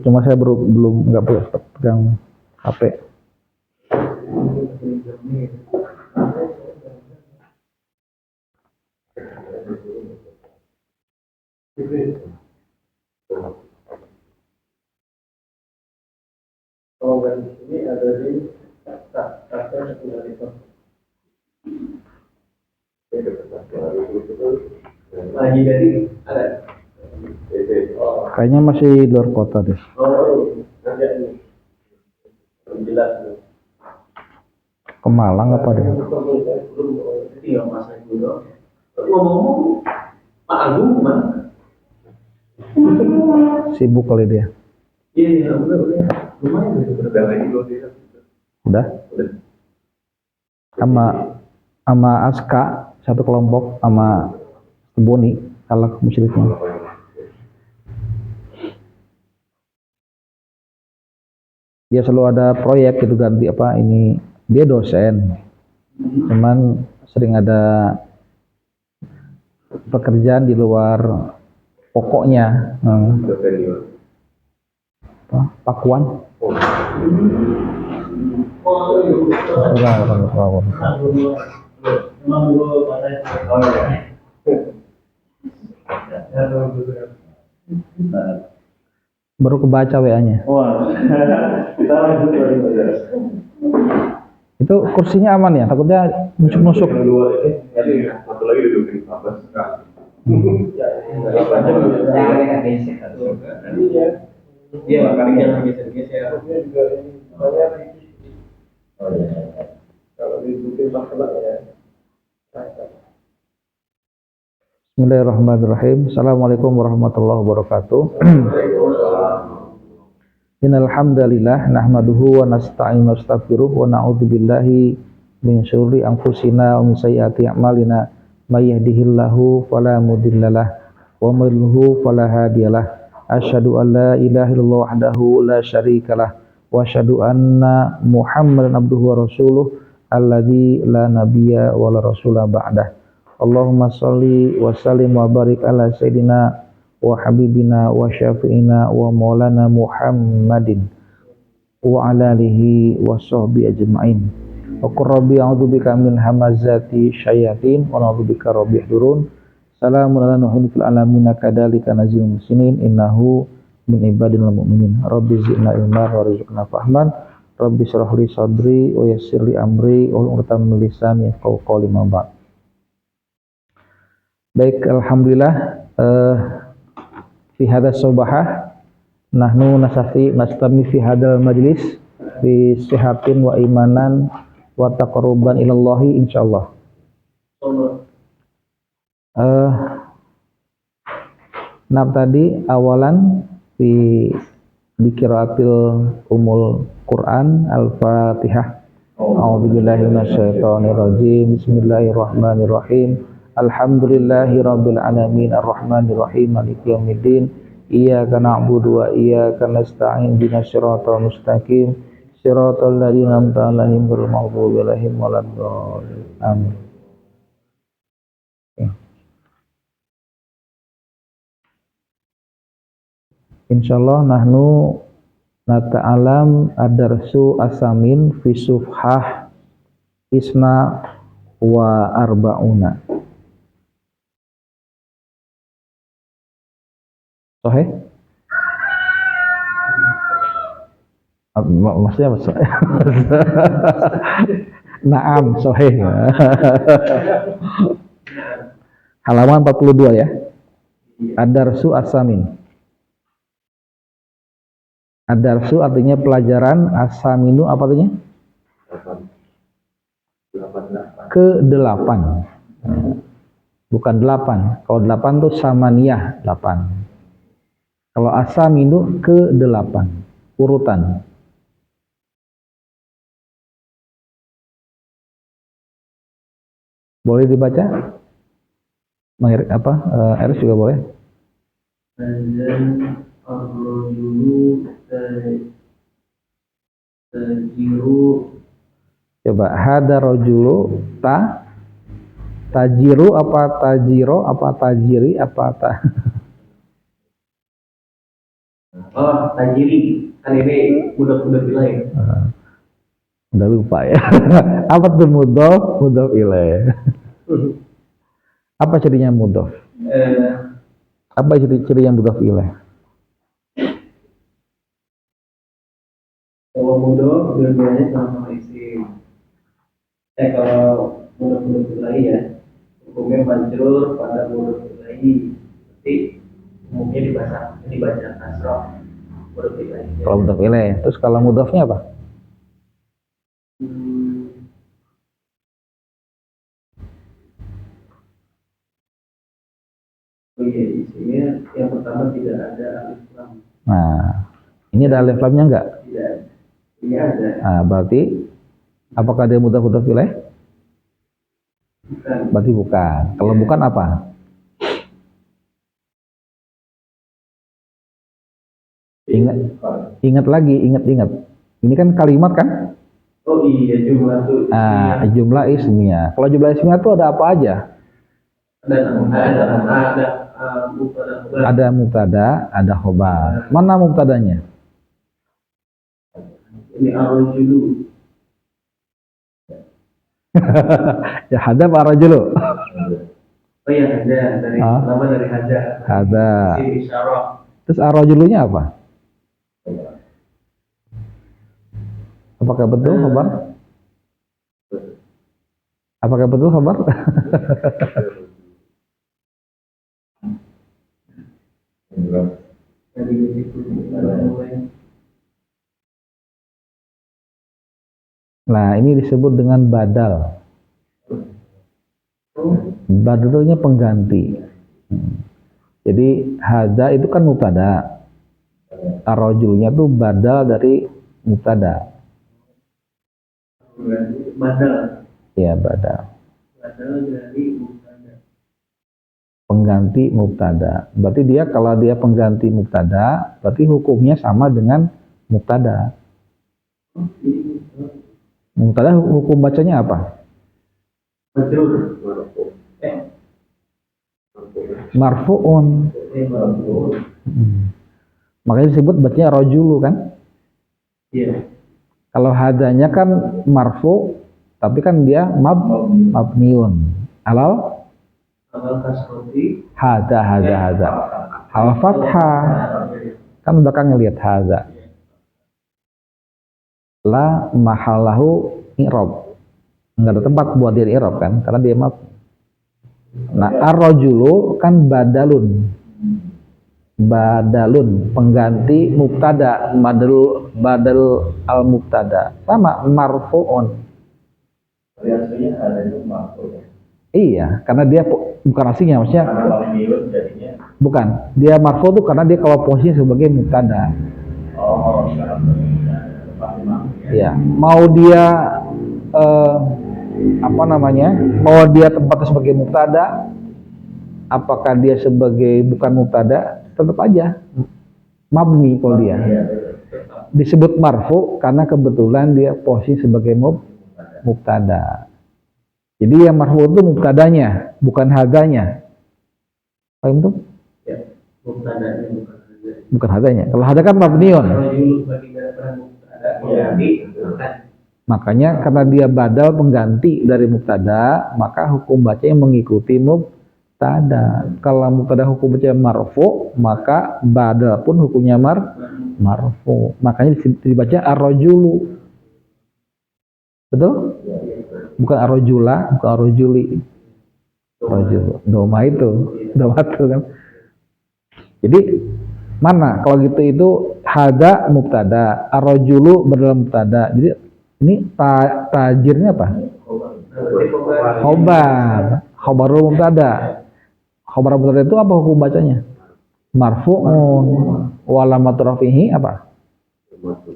Cuma saya belum nggak pegang HP. Kalau di sini ada di lagi dari ada. Kayaknya masih luar kota deh. Ada ini. Jelas. Ke Malang apa deh? Tinggal masa dulu. Ngomong-ngomong, Pak Agung kemana? Sibuk kali dia. Iya, udah. Lumayan Udah. Sama Aska satu kelompok, sama Boni kalah musyriknya. Dia selalu ada proyek gitu, ganti apa ini, dia dosen, cuman sering ada pekerjaan di luar pokoknya. Pakuan. Baru kebaca WA-nya. Itu kursinya aman ya? Takutnya nusuk-nusuk. Satu lagi duduk di atas. Iya, makanya jangan geser-geser. Kalau didudukin masalah ya. Bismillahirrahmanirrahim. Assalamualaikum warahmatullahi wabarakatuh. Innal hamdalillah nahmaduhu wa nasta'inu wa nastaghfiruh wa na'udzu billahi min syururi anfusina wa min sayyiati a'malina may yahdihillahu fala mudhillalah wa may yudhlil fala hadiyalah. Asyhadu an la ilaha illallah wahdahu la syarikalah wa asyhadu anna Muhammadan abduhu wa rasuluh alladzi la nabiyya wa la rasula ba'dah. Allahumma shalli wa sallim wa barik ala sayyidina wa habibina wa syafi'ina wa maulana Muhammadin wa ala alihi wa sahbihi ajma'in. Wa qur rabbi a'udzubika min hamazati syayatin wa a'udzubika rabbi yahdurun. Salamun ala nuhin fil alamin kadzalika nazil muslimin innahu min ibadil mu'minin. Rabbi zidna ilman wa rizqna fahman. Rabbi shrah li sadri wa yassir li amri wa hlul min lisani yafqahu qawli ma ba'd. Baik, alhamdulillah, fi hadha subahah nahnu nastami fi hadal majlis bi sihatin wa imanan wa taqarruban ilallahi insyaallah. Nah tadi awalan fi qiraatil umul Quran al-Fatihah. A'udzubillahi minasyaitonir rajim. Bismillahirrahmanirrahim. Alhamdulillahi rabbil alamin arrahmanir rahim maliki yaumiddin. Iyyaka na'budu wa iyyaka nasta'in ihdinas siratal mustaqim siratal ladzina an'amta 'alaihim ghairil maghdubi 'alaihim waladdallin. Amin. Insyaallah nahnu nata'alam ad-darsu as-samin fi sufhah isna wa arba'una. Sahih? Maksudnya apa? Naam, sahih. Halaman 42 ya. Ad-darsu as-samin. Ad-darsu artinya pelajaran, as-saminu apa artinya? Ke-8. Bukan 8. Kalau 8 itu samaniyah 8. Kalau as-saminu ke-8 urutan. Boleh dibaca? Eris juga boleh. Ar-rajulu tajiru Coba hada rojulu tajiru apa tajiro apa tajiri apa Oh, tajiri. Kan ini budak-budak lain. udah lupa ya. Apa tuh mudhof ilaih? Apa cirinya mudhof? Apa ciri yang mudhof ilaih? Kalau mudhof dua-duanya sama-sama isim. Kalau mudhof ilaih ya, hukumnya majrur pada mudhof ilaih. Tapi umumnya dibaca kasrah mudhof ilaih. Kalau mudhof ilaih, terus kalau mudhofnya apa? Oh iya, isinya yang pertama tidak ada alif lam. Nah, ini ada alif lamnya enggak? Tidak. Ini ada. Nah, berarti apakah dia mudhof ilaih? Bukan. Berarti bukan. Kalau bukan apa? Ingat lagi, ingat. Ini kan kalimat kan? Oh iya, jumlah itu. Jumlah ismiyah. Kalau jumlah ismiyah itu ada apa aja? Ada mubtada, ada khobar. Mana mubtadanya? Ini ar-rajulu. Ya hadza ar-rajulu. Oh iya, ada dari nama dari hadza. Hadza. Isyarah. Terus ar-rajulunya apa? Apakah betul khobar? Apakah betul khobar? Nah, ini disebut dengan badal. Badal itu pengganti. Jadi hadza itu kan mubtada. Ar-rajulnya itu badal dari mubtada. Badal. Ya, badal. Badal dari mubtada. Pengganti mubtada. Berarti dia kalau dia pengganti mubtada, berarti hukumnya sama dengan mubtada. Mubtada hukum bacanya apa? Majrur. Marfu'un. Makanya disebut bacanya rajulu kan? Iya. Kalau hadanya kan marfu, tapi kan dia mabniun. Alal kasroti. Hadza. Hal fathah. Kan belakang ngelihat hadza. La mahallahu i'rab. Enggak ada tempat buat dia i'rab kan? Karena dia Nah, ar-rajulu kan badalun, pengganti mubtada, badal al mubtada, sama marfu'un. Aslinya ada itu marfu. Iya, karena dia bukan aslinya, maksudnya bukan, dia marfu tuh karena dia kalau posisinya sebagai mubtada. Oh, Iya, mau dia mau dia tempatnya sebagai mubtada, apakah dia sebagai bukan mubtada, tetap aja mabni kalau dia. Disebut marfu karena kebetulan dia posisi sebagai mubtada. Jadi yang marfu itu mubtadanya, bukan hadzanya. Paham tuh? Ya, mubtadanya bukan hadzanya. Kalau hadza kan mabniun. Makanya karena dia badal pengganti dari mubtada, maka hukum bacanya mengikuti mubtada. Kalau mubtada hukum bacanya marfu, maka badal pun hukumnya marfu. Makanya dibaca ar-rajulu. Betul? Bukan ar-rajula, bukan ar-rajuli. Rajul. Doma itu kan. Jadi mana kalau gitu itu hadza mubtada, ar-rajulu berdalam mubtada. Jadi ini tajirnya apa? Khobarul mubtada. Khobar mubtada itu apa hukum bacanya? Marfu'un. Wa alamatu rafihi apa?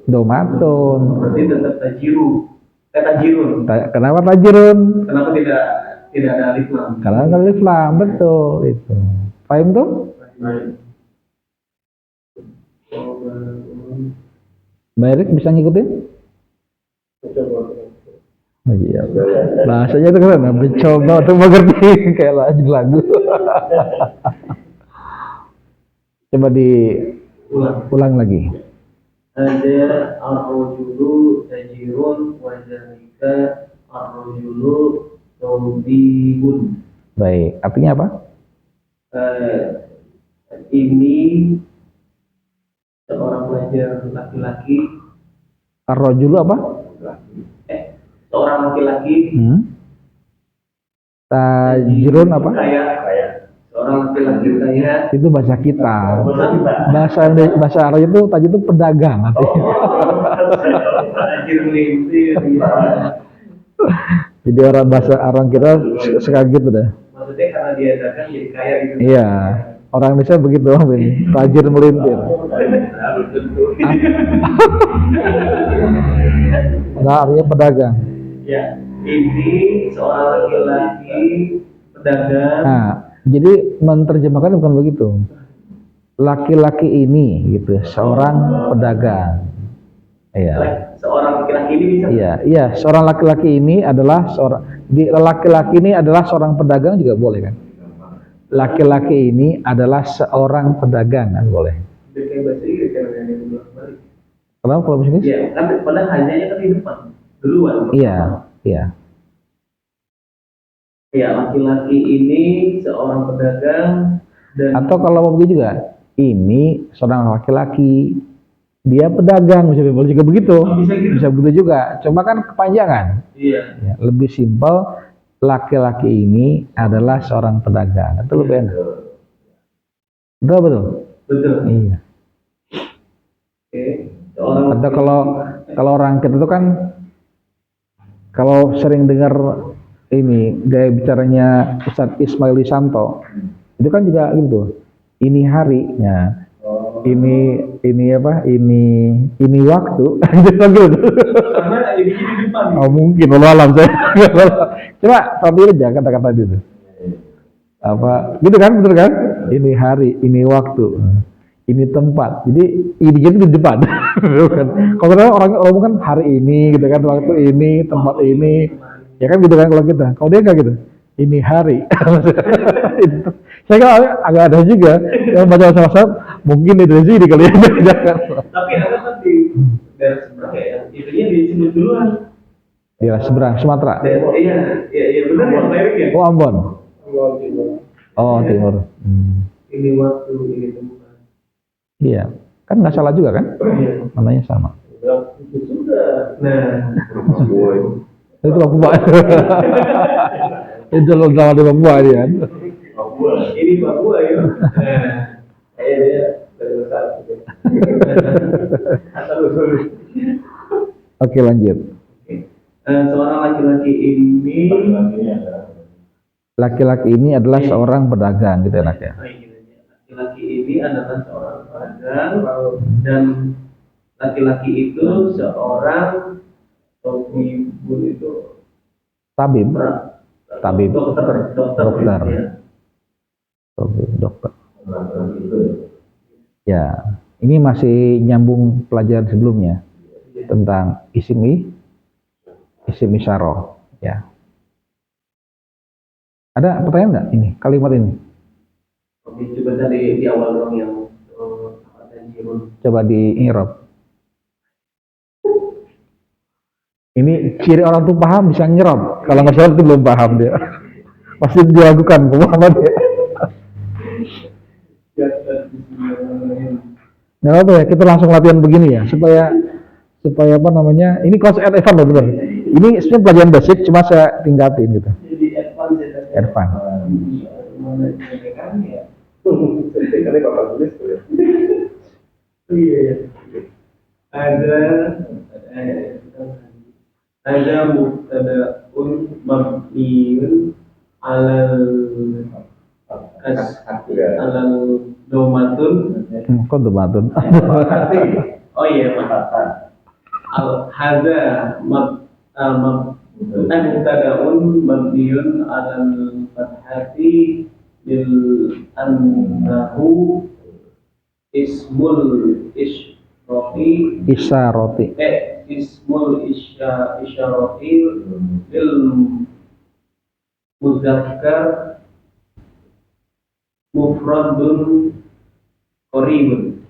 Domatun. Berarti tetap tajiru. Tajirun. Kenapa tajirun? Kenapa tidak ada alif lam? Karena ada alif lam, betul itu. Paham tuh? Mbak Erik bisa ngikutin? Iya. Bahasanya itu kan mencoba untuk mengerti kayak lagu. Coba diulang lagi. Ada ar-rajulu tajirun wa zalika ar-rajulu tawbihun. Baik, artinya apa? Ini seorang pelajar laki-laki. Ar-rajulu apa? Seorang laki-laki. Tajirun apa? Kaya. Seorang laki-laki kaya. Itu bahasa kita. Bahasa Arab itu tajir itu pedagang artinya. Tajir melintir. Jadi orang kita sekali gitu dah. Maksudnya karena dia dagang jadi kaya gitu. Iya. Orang Indonesia begitu, tajir melintir. Nah, artinya pedagang. Ya, ini seorang laki-laki pedagang. Nah, jadi menerjemahkan bukan begitu. Laki-laki ini gitu, seorang pedagang. Iya. Seorang laki-laki ini bisa. Iya, seorang laki-laki ini adalah laki-laki ini adalah seorang pedagang juga boleh kan? Laki-laki ini adalah seorang pedagang kan boleh. Kayak bahasa Inggris kan yang balik. Kenapa kalau bahasa Inggris? Iya, kan padahal hanya kan di depan duluan. Iya. Ya, laki-laki ini seorang pedagang dan atau kalau mau begitu juga, ini seorang laki-laki dia pedagang, bisa juga begitu. Bisa begitu juga. Cuma kan kepanjangan. Iya. Ya, lebih simpel, laki-laki ini adalah seorang pedagang. Itu lebih enak. Betul. Iya. Oke. Atau kalau orang kita itu kan kalau sering dengar ini gaya bicaranya Ustadz Ismail Lisanto, itu kan juga gitu. Ini harinya. Ini apa? Ini waktu. Gitu. Karena jadi di depan. Oh, mungkin alam saya. Coba tapi aja kata-kata itu. Apa? Gitu kan, betul kan? Ini hari, ini waktu. Ini tempat. Jadi ini jadi di depan. Kalau orang kan hari ini gitu kan, waktu ini, tempat ini. Ya kan gitu kan kalau kita. Kalau dia enggak gitu. Ini hari. Saya kan agak ada juga yang baca bahasa mungkin dari sini kali ya. Tapi ada kan di daerah seberang ya, itunya disebut duluan. Daerah seberang Sumatera. Iya benar ya, Amerik ya. Oh, Ambon. Oh, timur. Ini waktu ini tempat. Iya, kan nggak salah juga kan? Iya. Mananya sama. Itu sudah. Nah, itu Papua. Itu lo tahu di Papua dia kan? Ini Papua ya. Nah, dia dari besar. Oke, lanjut. Seorang laki-laki ini adalah seorang pedagang gitu enaknya. Laki-laki ini adalah seorang pedagang dan laki-laki itu seorang tabib. Dokter. Ya, ini masih nyambung pelajaran sebelumnya tentang isim isyarah. Ya. Ada pertanyaan nggak ini kalimat ini? Oke, coba tadi di awal dong yang coba di i'rab. Ini ciri orang tuh paham bisa nyerap. Kalau nggak salah itu belum paham dia. Pasti dilakukan pemahaman dia. Nggak apa ya, kita langsung latihan begini ya, supaya apa namanya? Ini kelas Evan loh bener. Ini sebenarnya pelajaran basic, cuma saya tingkatin gitu. Jadi Evan. Karena bapak tulis tuh ya. Iya. Ada mubtada'un mabniun alal domatun. Kok domatun? Oh iya, hadza mubtada'un mabniun alal fathati bil annahu ismul isyrati ismul isyaratil lil mudzakkar mufradun qaribun.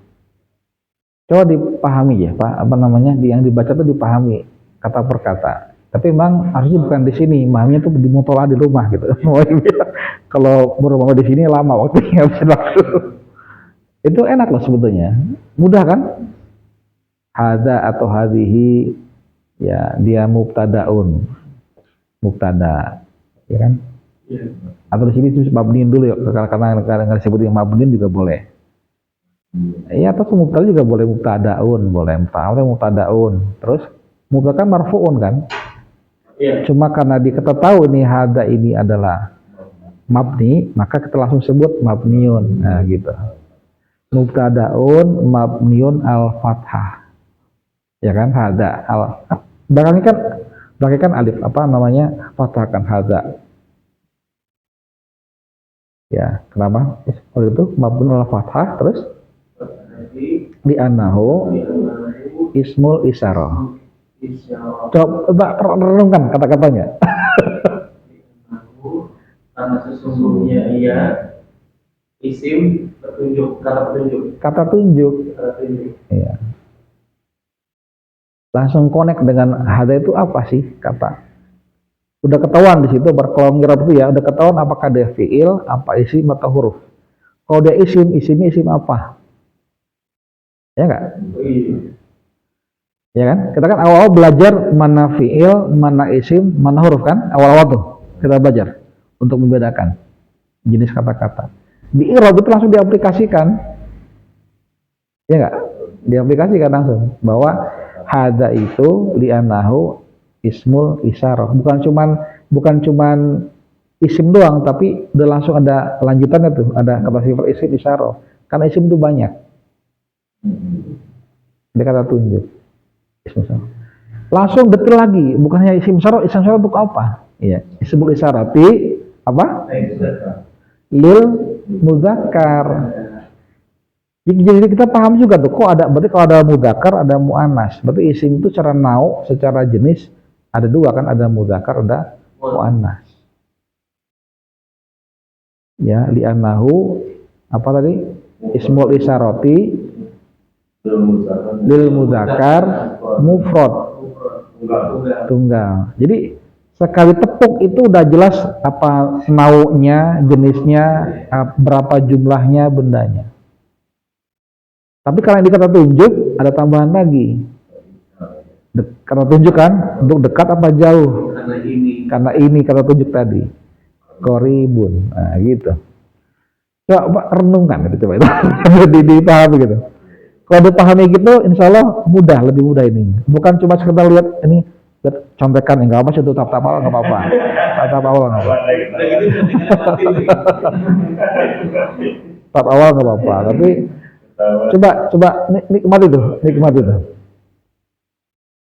Coba dipahami ya Pak, apa namanya, yang dibaca tuh dipahami kata per kata. Tapi memang harusnya bukan di sini, mahamnya tuh di mutola di rumah gitu. Kalau berumah di sini lama waktunya, habis waktu. Itu enak loh sebetulnya, mudah kan? Hadza atau hadhihi, ya dia mubtadaun, mubtada, ya kan? Ya. Atau di sini mabniin dulu ya, karena disebutin mabniin juga boleh. Ya, atau mubtada juga boleh, mubtadaun, boleh mubtadaun. Terus mubtada kan marfuun kan? Iya. Cuma karena kita tahu nih hadza ini adalah mabni, maka kita langsung sebut mabniun. Nah, gitu. Mubtadaun mabniun al-fathah. Ya kan, hadza al belakangnya kan alif, apa namanya? Fathah kan, hadza. Ya, kenapa? Oleh itu mabniun al-fathah, terus di anahu ismul isyarah. Coba renungkan kata-katanya. Karena sesungguhnya ia isim petunjuk, kata petunjuk. Kata tunjuk. Iya. Langsung connect dengan hadza itu apa sih kata? Udah ketahuan di situ berkelonggar itu ya, udah ketahuan apakah dia fiil, apa isim atau huruf. Kalau dia isimnya isim apa? Ya enggak? Ya kan? Kita kan awal-awal belajar mana fiil, mana isim, mana huruf kan? Awal-awal tuh kita belajar untuk membedakan jenis kata-kata. Di i'rab itu langsung diaplikasikan. Ya enggak? Diaplikasikan langsung bahwa hadza itu li'annahu ismul isyarah. Bukan cuman isim doang, tapi udah langsung ada lanjutannya tuh, ada kata sifat isim isyarah. Karena isim itu banyak. Dia kata tunjuk. Isim isyarah. Langsung detail lagi, bukan hanya isim isyarah untuk apa? Iya, ismul isyarati apa? Lil mudzakkar. Jadi kita paham juga tuh, kok ada, berarti kalau ada mudzakkar, ada muannas. Berarti isim itu secara nau, secara jenis ada dua kan, ada mudzakkar, ada muannas. Ya, li'annahu apa tadi? Ismul isyarati lil mudzakkar mufrad tunggal. Jadi sekali tepuk itu udah jelas apa naunya, jenisnya, berapa jumlahnya, bendanya. Tapi kalau yang dikata tunjuk ada tambahan lagi. Kata tunjuk kan untuk dekat apa jauh? Karena ini kata tunjuk tadi. Qoribun. Nah, gitu. Coba renungkan itu, coba itu. Dipahami gitu. Kalau dipahami gitu, insya Allah mudah, lebih mudah ini. Bukan cuma sekedar lihat ini, lihat contekan, enggak apa sih itu tap awal enggak apa-apa. Tap awal enggak apa-apa. Tap awal enggak apa-apa, tapi coba nikmati tuh.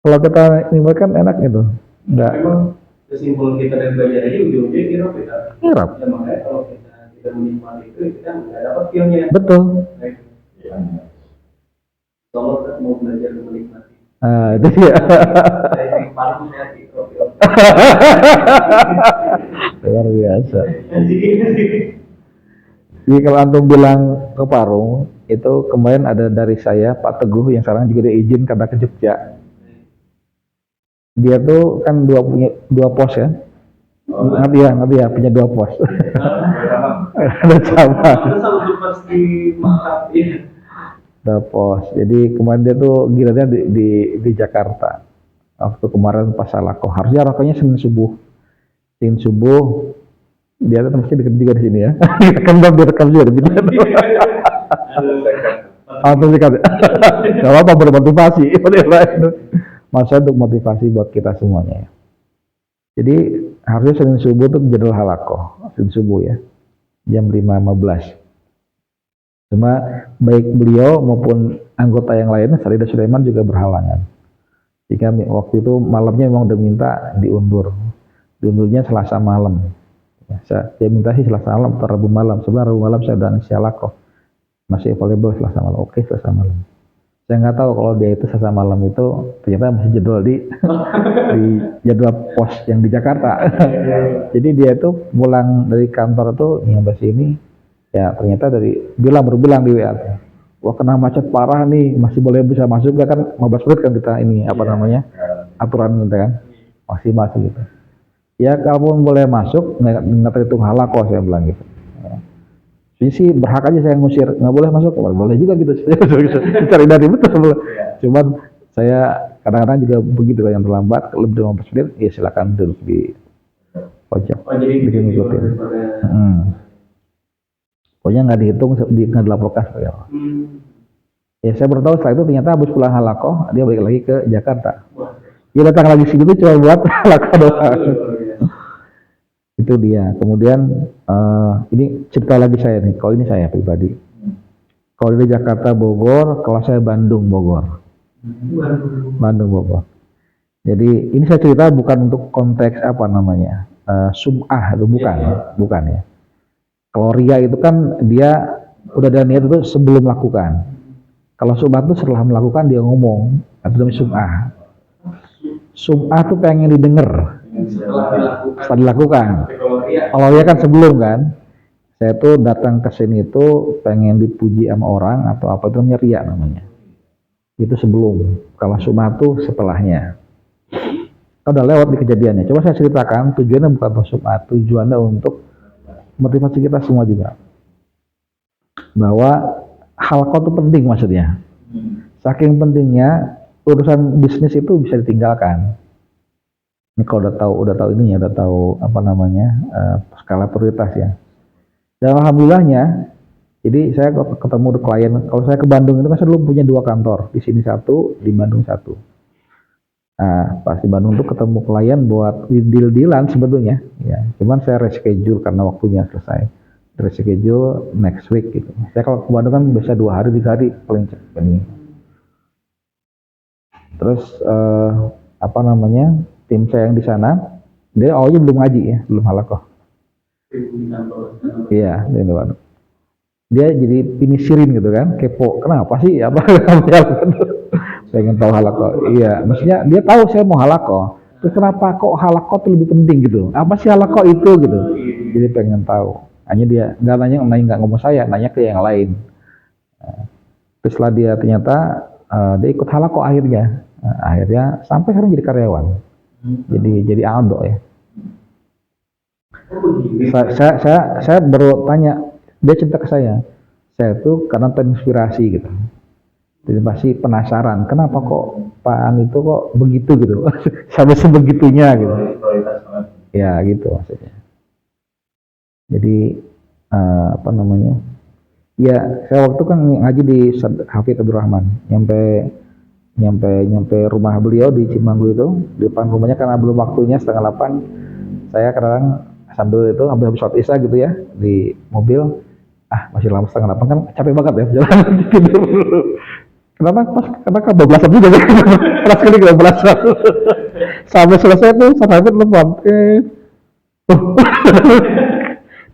Kalau kita nikmatkan enak itu. Enggak. Memang kesimpulan kita dari belajar ini ujung-ujungnya kita. Irab. Ya, makanya kalau kita tidak menikmati itu kita nggak dapat feel-nya. Betul. Kalau kita mau belajar menikmati. Itu dia. Luar biasa. Jadi kalau antum bilang ke Parung, itu kemarin ada dari saya Pak Teguh yang sekarang juga dia izin karena ke Jogja. Dia tuh kan punya dua pos ya. Ngerti ya, punya dua pos. Ada sama. Dua pos. Jadi kemarin dia tuh gilanya di Jakarta. Waktu kemarin pas Salako. Harusnya rakonya Senin subuh. Dia tuh mesti deket juga di sini ya. Direkam juga di sini. Gak apa-apa, bermotivasi. Masa untuk motivasi buat kita semuanya ya. Jadi harusnya Senin subuh tuh jadwal halakoh. Senin subuh ya. Jam 5.15. Cuma baik beliau maupun anggota yang lain, Salidah Sulaiman juga berhalangan. Jika waktu itu malamnya memang udah minta diundur. Diundurnya Selasa malam. Ya, saya minta sih Selasa malam atau Rabu malam. Sebenarnya Rabu malam saya udah ngisi halakoh. Masih available Selasa malam. Oke, Selasa malam. Saya nggak tahu kalau dia itu Selasa malam itu ternyata masih jadwal di jadwal pos yang di Jakarta. Jadi dia itu pulang dari kantor tuh nyampe sini, ya ternyata baru bilang di WA tuh, wah kena macet parah nih, masih boleh bisa masuk gak kan 15 menit kan kita ini apa namanya aturan gitu kan, masih masuk gitu. Ya kalaupun boleh masuk nggak terhitung halako saya bilang gitu. Jadi sih berhak aja saya ngusir, nggak boleh masuk, boleh juga gitu. Cari dari betul. Cuman saya kadang-kadang juga begitu yang terlambat, lebih dari 15 menit, ya silakan duduk di pojok. Oh jadi Bikin ngikutin. Pokoknya nggak dihitung, nggak dilaporkan. Ya saya baru tahu setelah itu ternyata habis pulang halakoh, dia balik lagi ke Jakarta. Dia datang lagi sini tuh cuma buat halakoh doang. Itu dia. Kemudian ini cerita lagi saya nih. Kalau ini saya pribadi. Kalau di Jakarta Bogor, kalau saya Bandung Bogor. Bandung Bogor. Jadi ini saya cerita bukan untuk konteks apa namanya sum'ah itu bukan ya. Kalau ria itu kan dia udah ada niat itu sebelum melakukan. Kalau sum'ah itu setelah melakukan dia ngomong, itu namanya sum'ah. Sum'ah tuh pengen didengar. Setelah dilakukan. Kalau dia kan sebelum kan, saya tuh datang ke sini itu pengen dipuji sama orang atau apa itu namanya riya namanya. Itu sebelum. Kalau sum'ah tuh setelahnya. Udah lewat di kejadiannya. Coba saya ceritakan tujuannya bukan untuk sum'ah, tujuannya untuk motivasi kita semua juga. Bahwa halaqah itu penting maksudnya. Saking pentingnya urusan bisnis itu bisa ditinggalkan. Ini kalau udah tahu ininya, udah tahu apa namanya skala prioritas ya. Dan alhamdulillahnya, jadi saya ketemu klien. Kalau saya ke Bandung itu kan saya dulu punya 2 kantor, di sini 1, di Bandung 1. Nah, pas di Bandung tuh ketemu klien buat deal-dealan sebetulnya. Ya, cuman saya reschedule karena waktunya selesai. Reschedule next week gitu. Saya kalau ke Bandung kan bisa 2 hari, 3 hari paling cepat ini. Terus apa namanya? Tim saya yang di sana, dia awalnya belum ngaji ya, belum halaqah. Iya, dia jadi pinisirin gitu kan, kepo. Kenapa sih? Apa pengen tahu halaqah? Iya, maksudnya dia tahu saya mau halaqah. Terus kenapa kok halaqah itu lebih penting gitu? Apa sih halaqah itu gitu? Jadi pengen tahu. Hanya dia nggak nggak ngomong saya, nanya ke yang lain. Terus setelah dia ternyata dia ikut halaqah akhirnya. Akhirnya sampai sekarang jadi karyawan. Jadi aldo ya. Saya baru tanya, dia cerita ke saya tuh karena terinspirasi gitu. Jadi pasti penasaran, kenapa kok Pak An itu kok begitu gitu, sampai sebegitunya gitu. Ya gitu maksudnya. Jadi apa namanya? Ya saya waktu kan ngaji di Hafidz Abdul Rahman, nyampe rumah beliau di Cimanggu itu, di depan rumahnya karena belum waktunya 7:30, saya kadang sambil itu habis sholat isya gitu ya di mobil, masih lama 7:30 kan capek banget ya jalan tidur dulu. Karena kebablasan juga ya, keras sekali kebablasan. Sampai selesai tuh sampai telepon,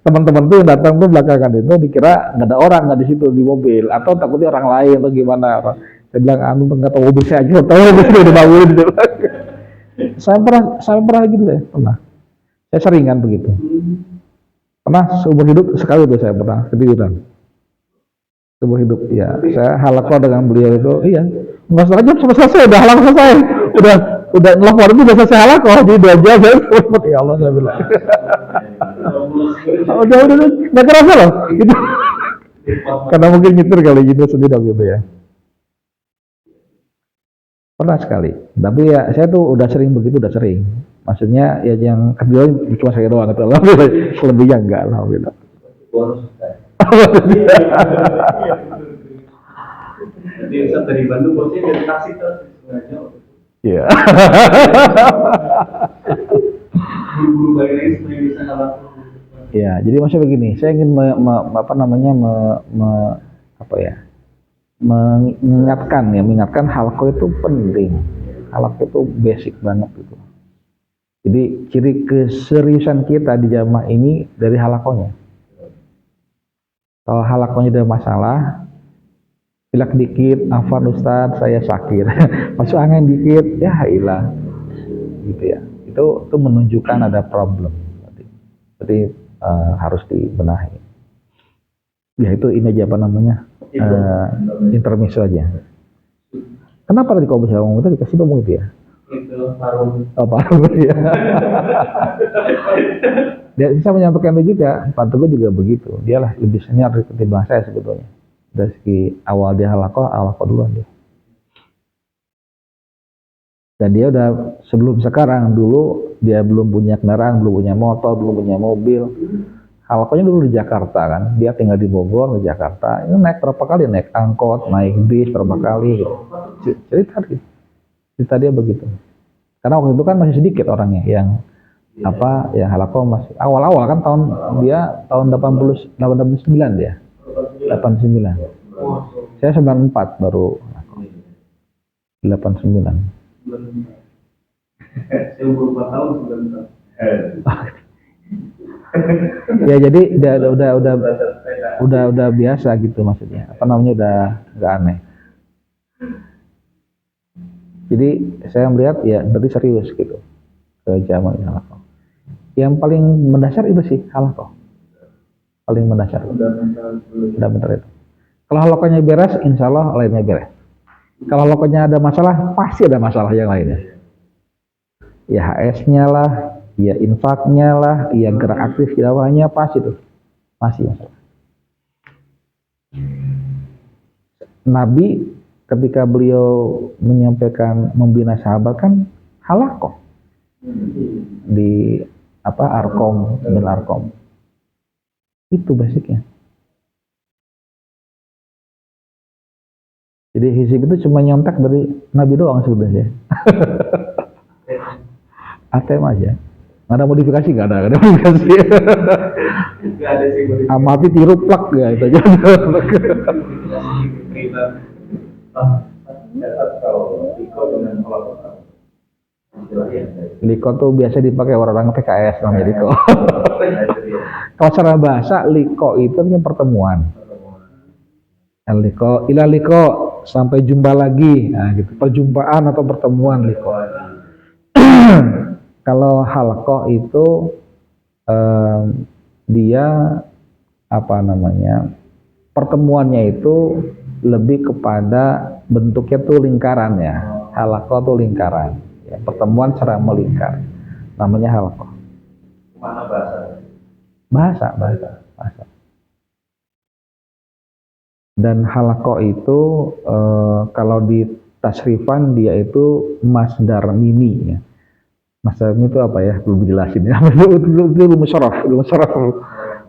teman-teman tuh yang datang tuh belakangan itu dikira nggak ada orang nggak di situ di mobil atau takutnya orang lain atau gimana. Saya bilang nggak tahu mobil saya aja, tahu mobil saya udah bangun. Saya pernah gitu ya, pernah. Saya sering kan begitu. Pernah seumur hidup sekali tuh saya pernah ketiduran. Seumur hidup, ya. Saya halaqah dengan beliau itu, iya. Nggak setengah jam sampai selesai, udah halaqah selesai. Udah ngelapor itu udah selesai halaqah, jadi 2 jam saya selamat ya Allah saya bilang. udah nggak kerasa loh, gitu. Karena mungkin nyetir kali gitu sendiri gitu ya. Pernah sekali, tapi ya saya tuh udah sering begitu, udah sering. Maksudnya ya yang kedua cuma saya doang, gitu. Selebihnya enggak, alhamdulillah. Jadi dari Bandung bosnya dari Tasik tuh. Iya. Buru-buru balik lagi supaya bisa halaqah. Ya, jadi maksudnya begini, saya ingin mengingatkan halaqah itu penting. Halaqah itu basic banget gitu. Jadi ciri keseriusan kita di jamaah ini dari halaqahnya. Kalau halaqahnya ada masalah, pilek dikit, afan Ustaz, saya sakit. Masuk angin dikit, ya ilah. Gitu ya. Itu menunjukkan ada problem. Jadi harus dibenahi. Ya itu ini aja apa namanya? Intermezzo aja. Kenapa tadi kau bisa ngomong itu dikasih ngomong itu ya? Itu parum. Oh parum ya. Dia bisa menyampaikan itu juga. Pak Teguh juga begitu. Dialah lebih senior ketimbang saya sebetulnya. Dari segi awal dia halakoh duluan dia. Dan dia udah sebelum sekarang, dulu dia belum punya kendaraan, belum punya motor, belum punya mobil. Halakohnya dulu di Jakarta kan, dia tinggal di Bogor, di Jakarta. Ini naik berapa kali, naik angkot, naik bis berapa kali gitu. Cerita dia begitu. Karena waktu itu kan masih sedikit orangnya yang yang halakoh masih awal-awal kan tahun 89 dia. 89. Saya 94 baru 89. Saya umur 4 tahun 94. Ya jadi udah biasa gitu maksudnya. Apa namanya udah nggak aneh. Jadi saya melihat ya berarti serius gitu ke zaman halakoh. Yang paling mendasar itu sih halakoh. Paling mendasar. Udah benar itu. Kalau halakohnya beres, insya Allah lainnya beres. Kalau halakohnya ada masalah, pasti ada masalah yang lainnya. Ya HS-nya lah, ya infaknya lah, ya gerak aktif dakwahnya pasti tuh masih masalah. Nabi ketika beliau menyampaikan membina sahabat kan halakoh di Arkom bin Arkom. Itu basicnya. Jadi hizib itu cuma nyontek dari Nabi doang sebenarnya. ATM aja. Nggak ada modifikasi, nggak ada modifikasi. Nggak ada sih modifikasi. Amati tiru plak ya itu aja. Liko tuh biasa dipakai orang-orang PKS namanya liko. Kalau secara bahasa liko itu yang pertemuan. Liko, ila liko, sampai jumpa lagi. Nah, gitu. Perjumpaan atau pertemuan liko. Kalau halaqah itu dia pertemuannya itu lebih kepada bentuknya tuh lingkaran ya. Halaqah tuh lingkaran. Ya, pertemuan secara melingkar. Namanya halaqah. Mana bahasa? Bahasa. Dan halaqah itu kalau di tasrifan dia itu masdar mimi ya. Masdar mimi itu apa ya? Belum dijelasin ya. Belum syaraf.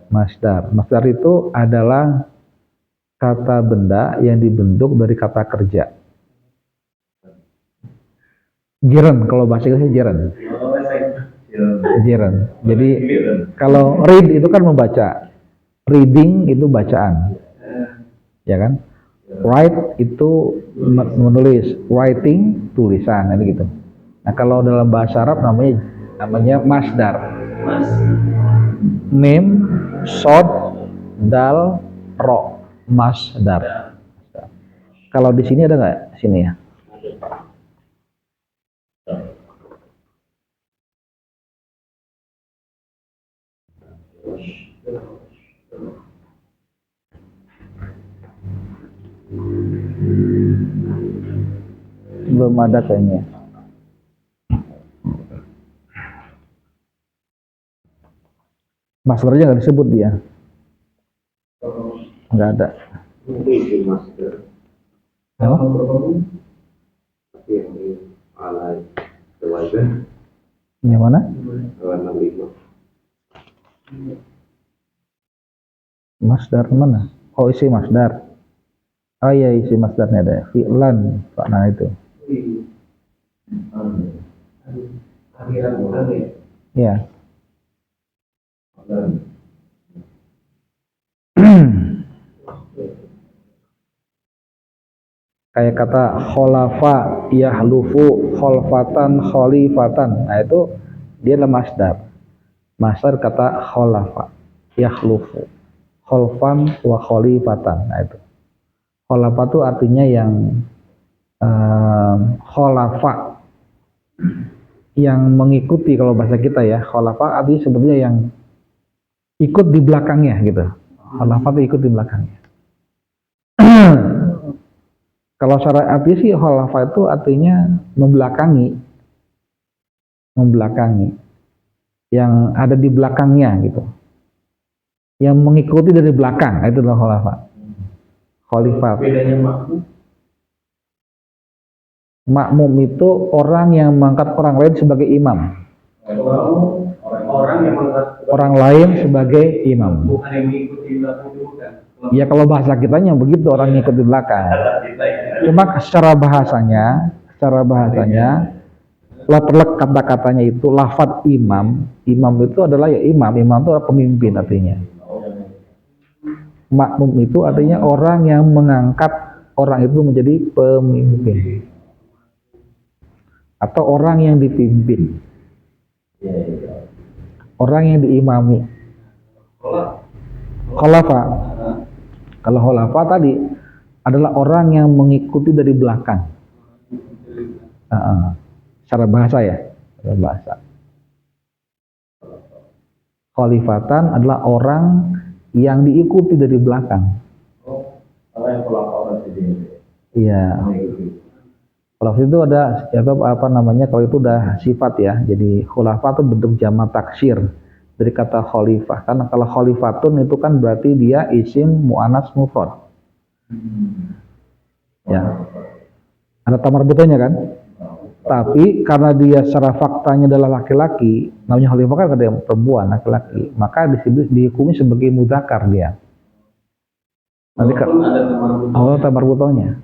Masdar itu adalah kata benda yang dibentuk dari kata kerja. Jiran, kalau bahasa Inggrisnya jiran. Jiran. Jadi kalau read itu kan membaca. Reading itu bacaan. Ya kan? Write itu menulis, writing tulisan, ini gitu. Nah kalau dalam bahasa Arab namanya masdar. Mim, sod, dal, ro, masdar. Kalau di sini ada nggak? Sini ya. Belum ada kayaknya. Maskernya nggak disebut dia. Nggak ada. Apa? Yang mana? Masdar mana? Oh isi masdar. Oh iya isi masdarnya ada. Fi'lan, makna itu. Ya. Kayak kata kholafa, yahlufu, kholfatan, kholifatan. Nah itu dia adalah masdar. Masdar kata kholafa, yahlufu, kholfan wa kholifatan. Nah itu. Khulafa itu artinya yang khulafa, yang mengikuti. Kalau bahasa kita ya, khulafa artinya sebetulnya yang ikut di belakangnya gitu. Khulafa itu ikut di belakangnya. Kalau secara arti sih khulafa itu artinya membelakangi, yang ada di belakangnya gitu, yang mengikuti dari belakang, itu adalah khulafa. Khalifat. Bedanya makmum? Makmum itu orang yang mengangkat orang lain sebagai imam. Orang yang mengangkat Orang lain sebagai imam. Bukan yang mengikuti belakang juga. Ya kalau bahasa kitanya begitu, orang yang ikut di belakang. Cuma secara bahasanya terlek kata-katanya itu lafadz imam. Imam itu adalah ya imam itu adalah pemimpin artinya. Makmum itu artinya orang yang mengangkat orang itu menjadi pemimpin atau orang yang dipimpin, orang yang diimami. Khulafa, kalau khulafa tadi adalah orang yang mengikuti dari belakang. Secara bahasa ya, secara bahasa. Khalifatan adalah orang yang diikuti dari belakang. Iya. Kalau itu ada apa namanya? Kalau itu udah sifat ya. Jadi khulafa itu bentuk jamak taksir dari kata khalifah. Karena kalau khalifatun itu kan berarti dia isim muannas mufrad. Ya. Ada tamar butohnya kan? Tapi karena dia secara faktanya adalah laki-laki, namanya khalifah kan ada yang perempuan, laki-laki, maka dihukumi sebagai mudzakkar dia. Nanti ada tamar butohnya.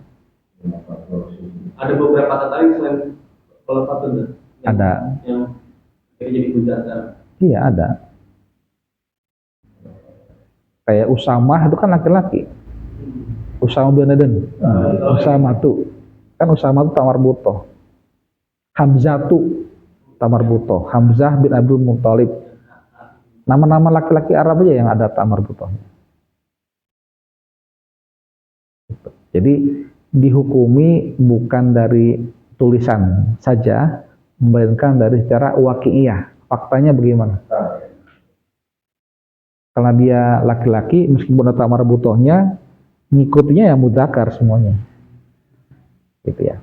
Ada beberapa kata lain selain khulafatun. Ada. Yang jadi mudzakkar. Iya ada. Kayak Usamah itu kan laki-laki. Usamah bin Laden. Usamah itu kan Usamah itu tamar butoh. Hamzah itu tamar butoh. Hamzah bin Abdul Muthalib. Nama-nama laki-laki Arab aja yang ada tamar butohnya. Jadi dihukumi bukan dari tulisan saja, melainkan dari secara waqi'iyah. Faktanya bagaimana? Karena dia laki-laki, meskipun ada tamar butohnya, ngikutnya ya mudzakkar semuanya. Gitu ya.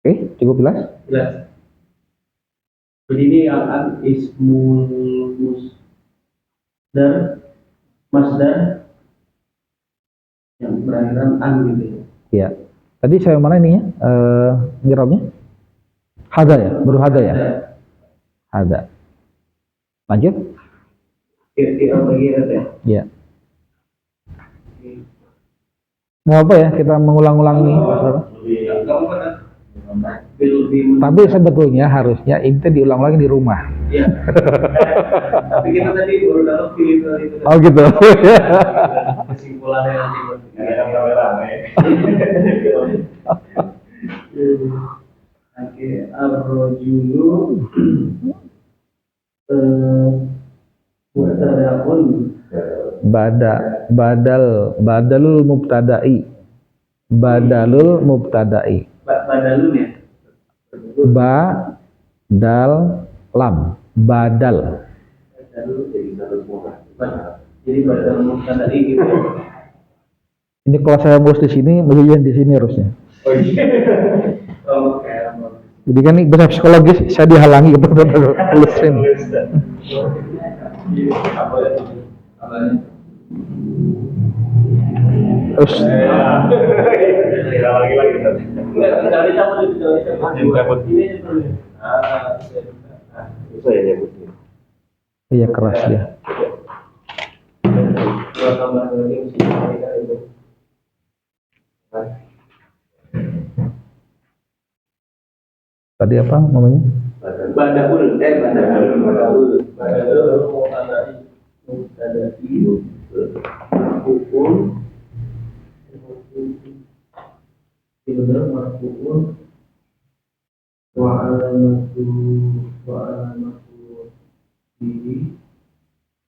Oke, cukup jelas? Jelas. Jadi ini akan ismul masdar yang berakhiran an gitu ya. Iya. Tadi saya mana ininya? Irobnya? Hada ya, baru hada ya? Hada. Lanjut? Irab lagi ya. Iya. Mau apa ya? Kita mengulang-ulang nih. Tapi sebetulnya harusnya ini diulang lagi di rumah. Iya. Tapi kita tadi baru dapat pilih itu. Oh gitu. Kesimpulannya nanti. Oke, ar-rajulu mubtada'un. Badalul mubtada'i. Badalun ya. Dal lam badal. Jadi badal mubtada'i gitu. Ini kalau saya nulis di sini, melihat di sini harusnya. Oh iya. Oke. Jadi kan ini bahasa psikologis, saya dihalangi gitu tulisin. Terus iya keras ya. Tadi apa namanya? Badalul mubtada'i hukum benar marfu'un wa alamatu bihi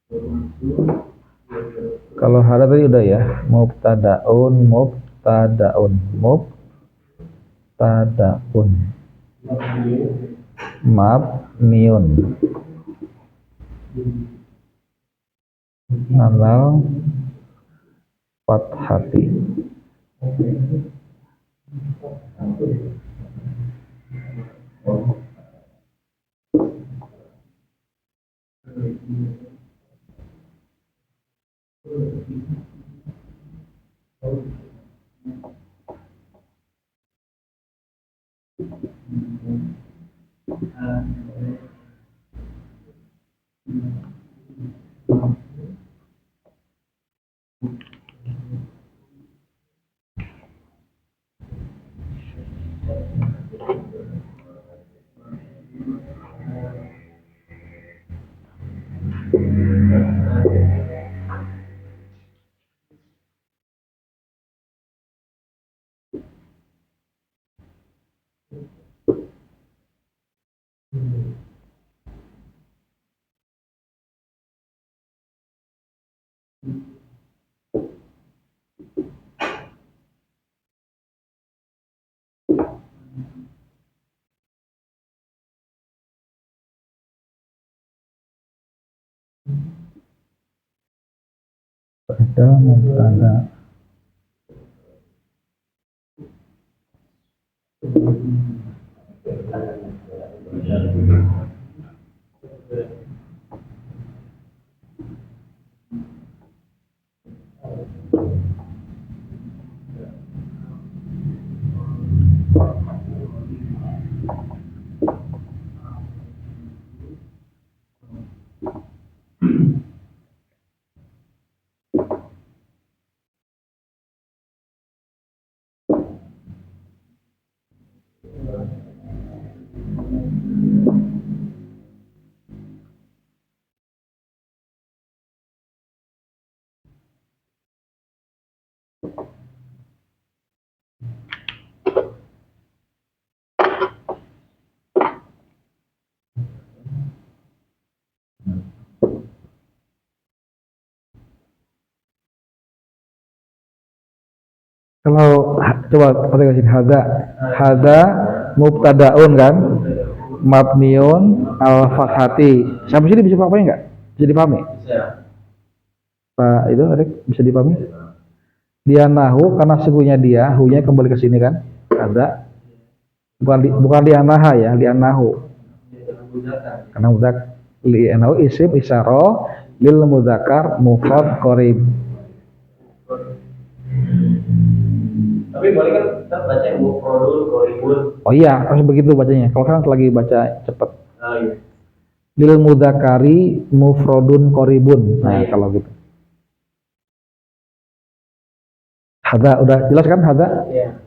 wa mansub Kalau hada tadi udah ya, mubtadaun, mabniun alal fathati. Pada mubtada Kalau coba perhatikan sini, hada mubtadaun kan, mabniun al fathati. Sampai sini bisa pahami nggak? Bisa dipahami? Pak itu Adik, bisa dipahami? Dia nahu karena sesungguhnya dia, hunya kembali ke sini kan? Ada. Bukan lianaha ya, lianahu. Karena mudak lianahu isim isyarah lil mudzakkar mufrad qarib. Tapi boleh kan kita baca mufradun qaribun. Oh iya, harus begitu bacanya. Kalau kan lagi baca cepet. Ah iya. Lil mudzakkari mufradun qaribun. Nah, kalau gitu. Hada udah jelas kan hada? Iya.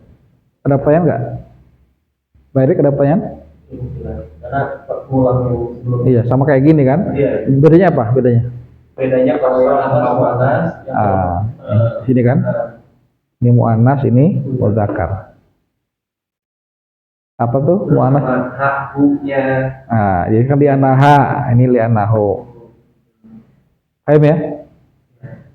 Ada pertanyaan nggak? Baik, ada pertanyaan? Karena pulang yang sebelum. Iya, sama kayak gini kan? Iya. Bedanya apa? Bedanya kalau yang atas muannas, sini kan? Ini muannas, ini mudzakkar. Apa tuh muannas? Haknya. Nah, jadi kan lianaha, ini lianahu. Paham ya?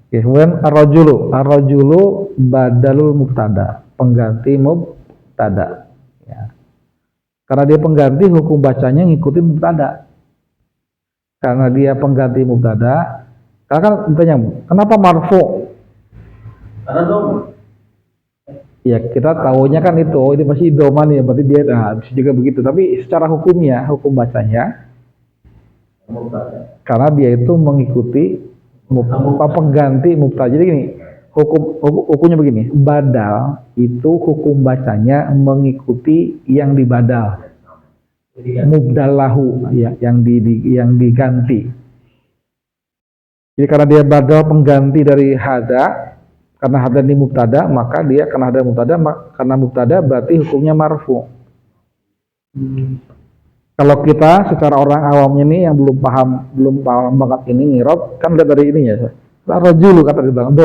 Oke, kemudian ar-rajulu badalul mubtada, pengganti mubtada. Ya. Karena dia pengganti, hukum bacanya ngikutin mubtada. Karena dia pengganti mubtada, karena kan bertanya, kenapa marfu? Karena dong. Ya kita tahunya kan itu, ini pasti doman ya, berarti dia bisa juga begitu. Tapi secara hukumnya, hukum bacanya, karena dia itu mengikuti pengganti mubtada. Jadi gini, hukumnya begini, badal itu hukum bacanya mengikuti yang dibadal, mubdalahu ya, yang diganti. Jadi karena dia badal pengganti dari hada, karena hada ini mubtada, maka dia karena hada mubtada, karena mubtada berarti hukumnya marfu. Kalau kita secara orang awamnya nih yang belum paham banget ini ngirob, kan lihat dari ini ya, rajulu kata dia bilang,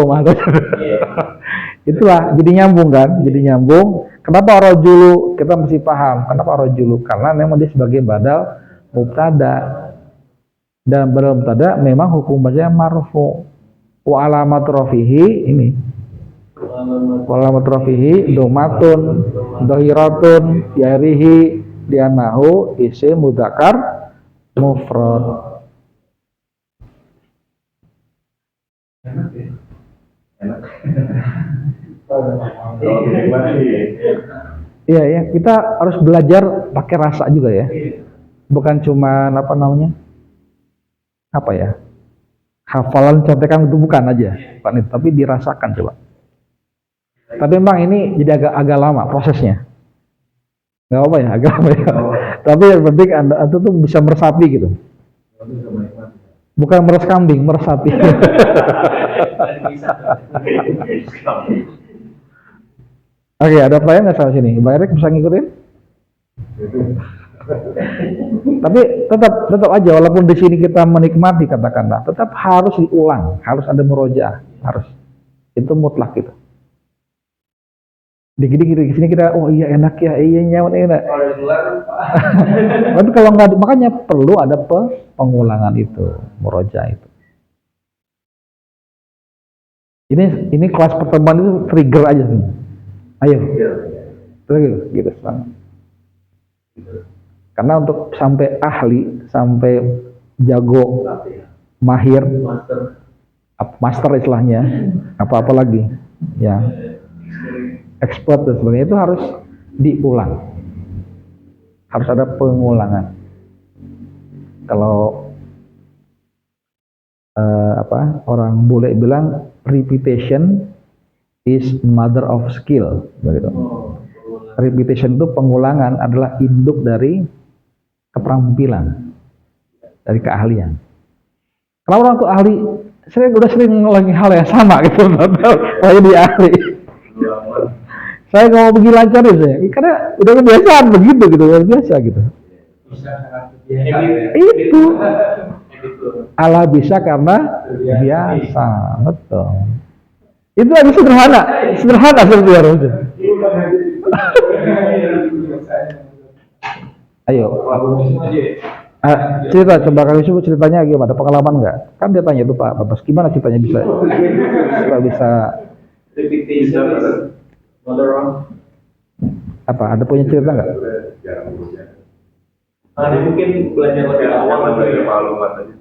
itulah jadi nyambung kan, jadi nyambung. Kenapa rajulu kita mesti paham? Kenapa rajulu? Karena memang dia sebagai badal mubtada, dan badal mubtada memang hukum bacanya marfu. Wa alamat rafihi ini. Wa alamat rafihi domatun dohiratun yarihi dianahu isim mudzakkar mufrad. Enak ya? Enak. Iya ya, kita harus belajar pakai rasa juga ya. Bukan cuma apa namanya? Apa ya? Hafalan contekan itu bukan aja, Pak Nit, tapi dirasakan coba. Tapi memang ini jadi agak lama prosesnya. Nggak apa ya, agak lama ya. Tapi yang penting Anda tuh bisa meresapi gitu. Bukan meres kambing, meresapi. Oke, ada pertanyaan nggak sama sini? Mbak Erik bisa ngikutin? Tapi tetap aja, walaupun di sini kita menikmati katakanlah, tetap harus diulang, harus ada murojaah, harus. Itu mutlak gitu. Di sini kita, oh iya enak ya, iya nyaman enak. Tapi kalau nggak, makanya perlu ada pengulangan itu, murojaah itu. Ini kelas pertemuan itu trigger aja nih. Ayo, trigger gitu. Karena untuk sampai ahli, sampai jago, mahir, master istilahnya, apa-apa lagi, ya, expert dan sebagainya itu harus diulang, harus ada pengulangan. Kalau orang bule bilang repetition is mother of skill, begitu. Repetition itu pengulangan adalah induk dari keterampilan, dari keahlian. Kalau orang tuh ahli, saya udah sering ngulangi hal yang sama gitu, saya di ahli. Saya nggak mau pergi lancar ya saya, karena udah kebiasaan begitu gitu, udah biasa gitu. Itu Allah bisa karena biasa, betul. Itu lagi sederhana sebenarnya. Ayo, cerita coba kali itu ceritanya gimana? Ada pengalaman nggak? Kan dia tanya itu Pak Babas, gimana ceritanya bisa apa? Ada punya cerita nggak? Mungkin belajar lebih awal belajar maklumat aja.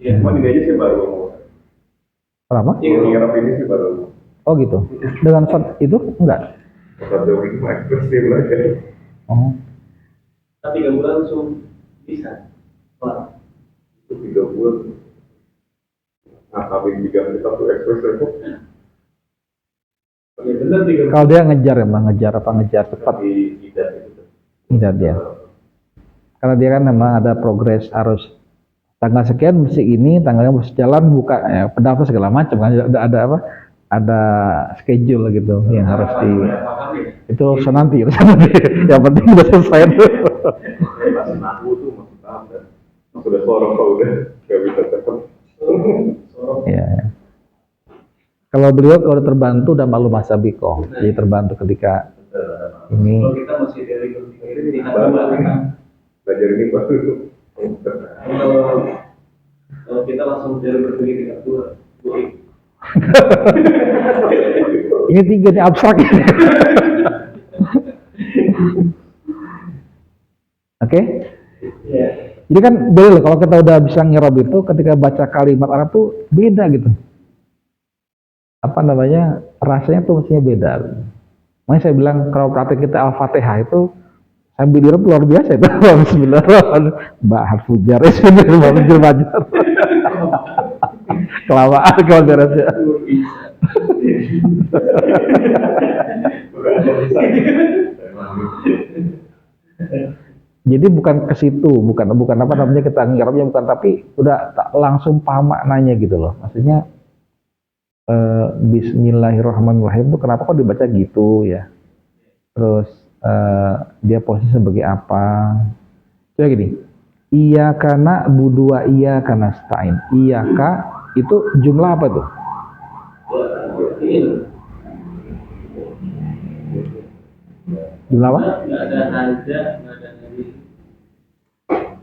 Iya. Cuma ini aja sih baru. Kenapa? Ngarap ini sih baru. Oh gitu. Dengan itu enggak? Satu ini ekspres dia belajar. Oh. Tapi 3 bulan langsung bisa. Wah. Itu 3 bulan. Nah, tapi 3 kita tuh ekspres itu. Ya benar 3 bulan. Kalau dia ngejar emang ngejar cepat. Tidak dia. Karena dia kan memang ada progres, harus tanggal sekian mesti ini, tanggalnya mesti jalan buka ya, pendaftar segala macam kan, ada apa? Ada schedule gitu yang harus di itu nanti. Yang penting udah selesai tuh. Aku tuh masih paham kan. Sudah sorong kalau udah nggak bisa tetap. Ya. Kalau beliau kalau terbantu dan malu masa biko, jadi terbantu ketika ini. Kalau kita masih dari tingkat 2 belajar ini baru. Kalau kita langsung dari berpikir tingkat 2. Ini 3 nih abstrak. Oke? Yeah. Jadi kan beda loh, kalau kita udah bisa ngerab itu, ketika baca kalimat Arab tuh beda gitu. Apa namanya, rasanya tuh mestinya beda. Makanya saya bilang kalau praktek kita Al-Fatihah itu sambil direp luar biasa itu. Bismillahirrahmanirrahim. Bahar fujar, bismillahirrahmanirrahim. Kelamaan kalau beresnya. Jadi bukan ke situ, bukan apa namanya kita ngarapnya bukan, tapi udah langsung paham maknanya gitu loh. Maksudnya Bismillahirrahmanirrahim itu kenapa kok dibaca gitu ya? Terus dia posisi sebagai apa? Coba gini, Iyyaka na'budu wa iyyaka nasta'in. Iyyaka itu jumlah apa tuh? Jumlah apa? Nggak ada nada, nggak ada nadi.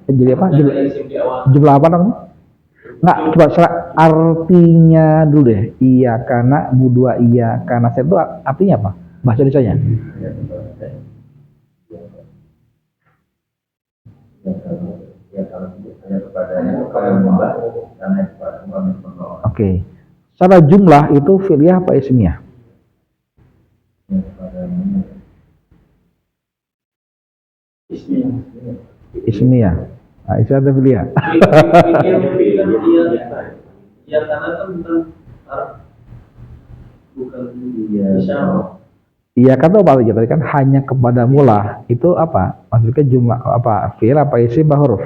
Jadi apa? Jumlah apa namanya? Nggak, coba artinya dulu deh. Iya karena budua iya karena saya itu artinya apa? Bahasa Indonesianya? Oke. Secara jumlah itu fi'liyah apa ismiyah? Ismiyah. Nah, ismiyah atau fi'liyah? Iya karena kan bukan bisa. Iya kata apa aja tadi kan hanya kepada mula itu apa? Maksudnya jumlah apa? Fi'il apa isim apa huruf?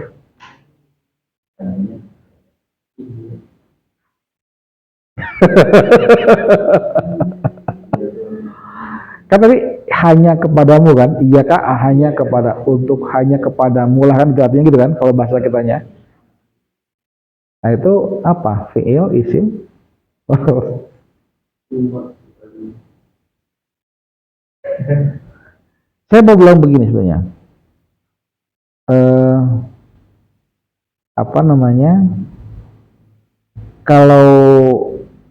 Kan tadi hanya kepadamu kan? Iya kak hanya kepada untuk hanya kepadamu lah kan artinya gitu kan kalau bahasa kitanya. Nah itu apa? Fi'il, isim? Saya mau bilang begini sebenarnya. Apa namanya? Kalau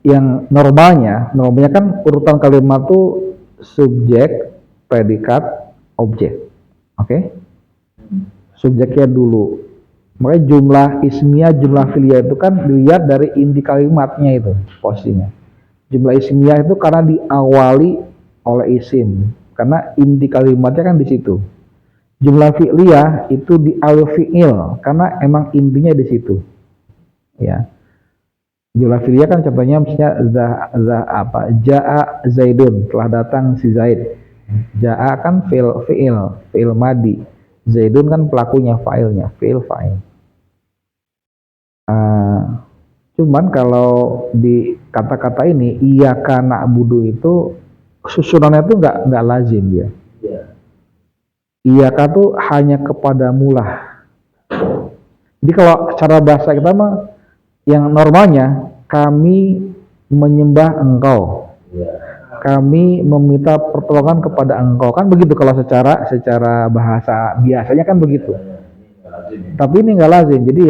yang normalnya kan urutan kalimat tuh subjek, predikat, objek. Oke? Subjeknya dulu. Makanya jumlah ismiyah, jumlah fi'liyah itu kan dilihat dari inti kalimatnya itu posisinya. Jumlah ismiyah itu karena diawali oleh isim, karena inti kalimatnya kan di situ. Jumlah fi'liyah itu diawali fi'il, karena emang intinya di situ. Ya. Jumlah fi'liyah kan contohnya misalnya Ja'a Zaidun, telah datang si Zaid. Ja'a kan fi'il madi. Zaidun kan pelakunya, fa'ilnya, fi'il fa'il. Cuman kalau di kata-kata ini iyyaka na'budu itu susunannya itu nggak lazim dia. Iyyaka tuh hanya kepadamu lah. Jadi kalau cara bahasa kita mah yang normalnya kami menyembah engkau. Kami meminta pertolongan kepada engkau kan begitu kalau secara bahasa biasanya kan begitu. Tapi ini nggak lazim. Jadi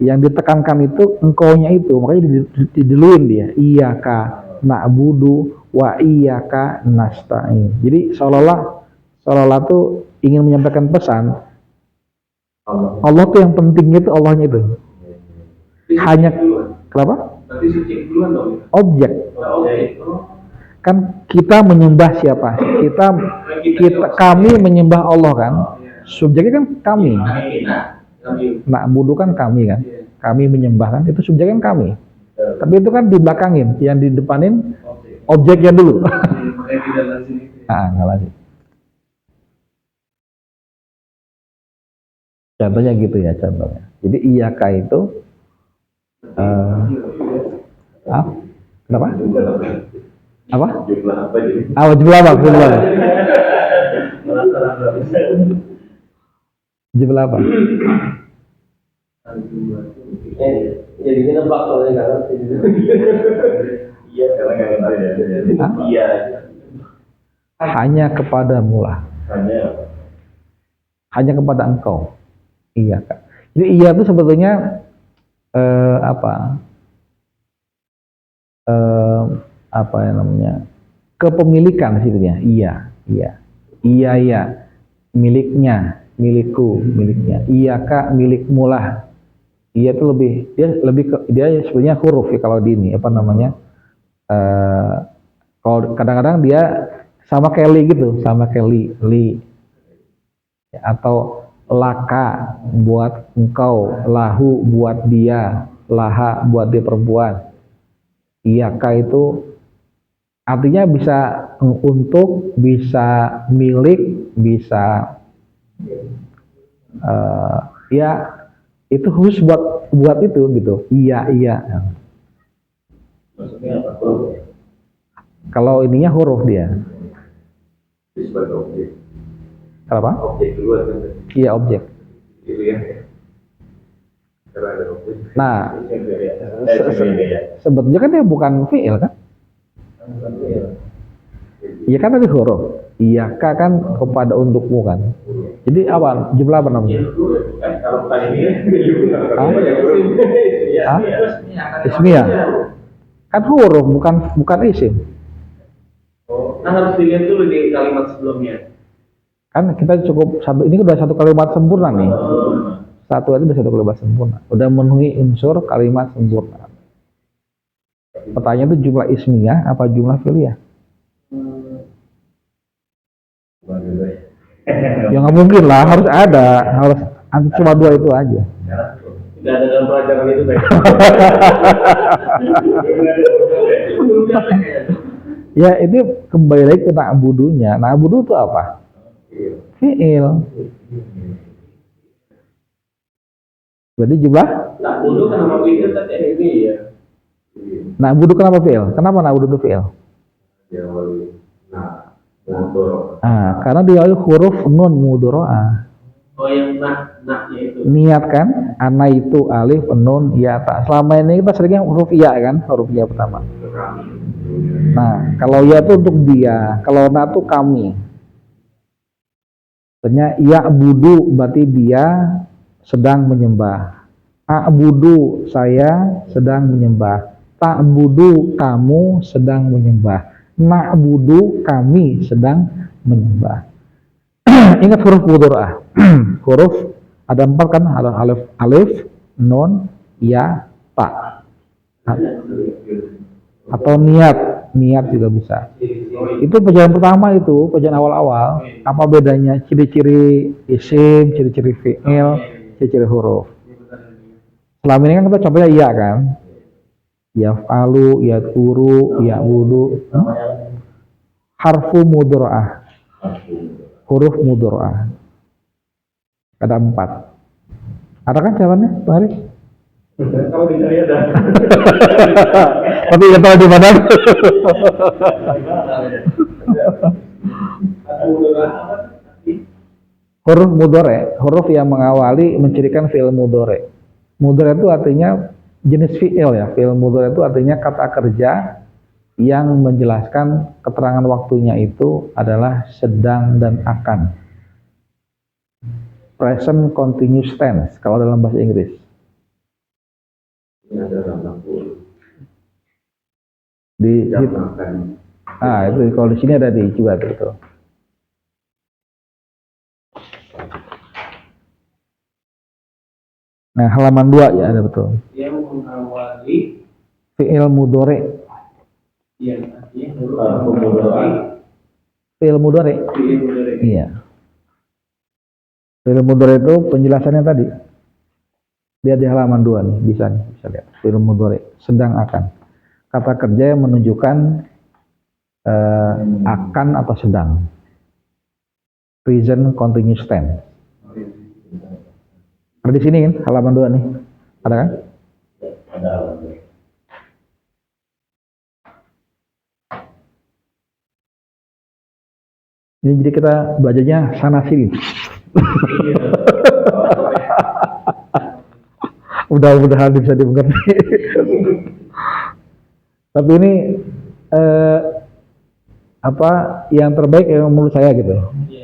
yang ditekankan itu engkaunya itu, makanya diduluin dia. Iyyaka na'budu wa iyyaka nasta'in. Jadi seolah-olah tuh ingin menyampaikan pesan Allah tuh yang penting itu Allahnya itu. Hanya kenapa? Berarti subjek duluan dong. Objek. Kan kita menyembah siapa? Kami menyembah Allah kan. Subjeknya kan kami. Na'budu kan kami kan. Kami menyembah kan. Itu subjeknya kan kami. Tapi itu kan di belakangin, yang di depanin objeknya dulu. Nggak lazim. Contohnya gitu ya contohnya. Jadi iyyaka itu kenapa? Apa? Jumlah apa jadi? Jumlah apa? Jumlah apa? Jadinya nebak soalnya kan. Iya karena nggak ngerti ya. Iya. Hanya kepadamu lah. Hanya kepada engkau. Iya kak. Jadi iya itu sebetulnya apa yang namanya kepemilikan sebetulnya. Iya miliknya, milikku, miliknya. Iya kak milikmu lah. Iya itu dia sebenarnya huruf ya kalau di ini apa namanya kalau kadang-kadang dia sama kayak li gitu, sama kayak li atau laka buat engkau, lahu buat dia, laha buat dia perempuan. Iyaka itu artinya bisa untuk, bisa milik, bisa ya itu khusus buat itu gitu. Iya. Maksudnya apa? Kalau ininya huruf dia. Sebagai objek. Kenapa? Objek duluan kan? Iya objek. Itu ya. Karena ada objek. Nah, sebetulnya kan dia bukan fi'il kan? Iya kan tadi huruf. Iya kan kepada untukmu kan. Jadi apa? Jumlah apa namanya? Kalau tadi ini Hah? Ismiyah. Kan huruf bukan isim. Oh, nah harus dilihat dulu di kalimat sebelumnya. Kan kita cukup satu, ini udah satu kalimat sempurna nih. Satu aja udah satu kalimat sempurna. Udah memenuhi unsur kalimat sempurna. Pertanyaan itu jumlah ismiyah apa jumlah fi'liyah? Ya nggak mungkin lah, harus ada, harus cuma dua itu aja. Tidak ada dalam pelajaran itu, Pak. Ya itu kembali lagi ke na'budunya. Na'budu itu apa? Fi'il. Berarti jumlah? Na'budu kenapa fi'il tadi ini ya? Na'budu kenapa fi'il? Kenapa na'budu itu fi'il? Karena diawali huruf nun mudharaah. Oh yang naknya itu. Niat kan? Ana itu alif, nun, ya, tak. Selama ini kita seringnya huruf ya kan? Huruf ya pertama. Nah, kalau ya itu untuk dia, kalau na itu kami. Artinya ya budu berarti dia sedang menyembah. A'budu saya sedang menyembah. Ta'budu kamu sedang menyembah. Na'budu kami sedang menyembah. Ingat huruf mudharaah. Huruf ada 4 kan? Ada alif, nun, ya, ta. Atau niat juga bisa. Itu pelajaran pertama itu, pelajaran awal-awal. Apa bedanya ciri-ciri isim, ciri-ciri fi'il, ciri-ciri huruf. Selama ini kan kita contohnya iya kan? Yaf'alu, yadkuru, ya'budu. Harfu mudharaah. Huruf mudharaah. Ada 4. Ada kan jawabannya, Pak Haris? Kalau dicari ada. Tapi nggak tahu di mana. Huruf mudhari, huruf yang mengawali mencirikan fi'il mudhari. Mudhari itu artinya jenis fi'il ya. Fi'il mudhari itu artinya kata kerja yang menjelaskan keterangan waktunya itu adalah sedang dan akan. Present continuous tense kalau dalam bahasa Inggris. Itu kalau di sini ada di juga betul. Nah, halaman 2 ya ada betul. Yang mengawali fi'il mudhari. Yang artinya huruf fi'il mudhari. Iya. Fi'il mudhari itu penjelasannya tadi. Lihat di halaman 2 nih, bisa lihat. Fi'il mudhari sedang akan. Kata kerja yang menunjukkan akan atau sedang. Present continuous tense. Ada di sini kan, halaman 2 nih. Ada kan? Ada. Ini jadi kita belajarnya sana sini. Mudah-mudahan bisa dimengerti. Tapi ini apa yang terbaik yang menurut saya gitu.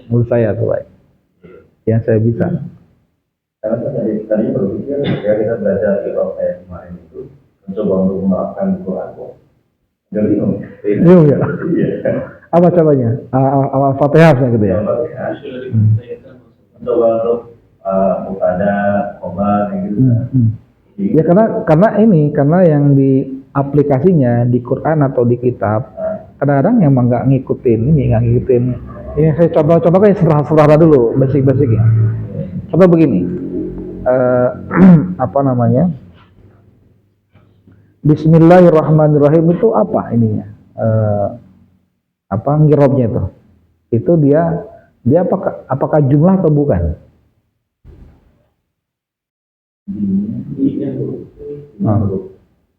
Menurut saya terbaik. Yang saya bisa. Karena tadi berpikir ketika kita belajar kitab kemarin itu mencoba untuk menerapkan Quran kok. Jadi ya. Apa caranya? Al-Fatihah gitu ya. Mencoba untuk mutada, khobar gitu. Ya karena yang di aplikasinya di Quran atau di kitab kadang-kadang yang nggak ngikutin. Ini saya contoh kayak sederhana dulu, basic ya. Coba begini. Apa namanya? Bismillahirrahmanirrahim itu apa ininya? Apa ngirobnya itu? Itu dia apakah jumlah atau bukan?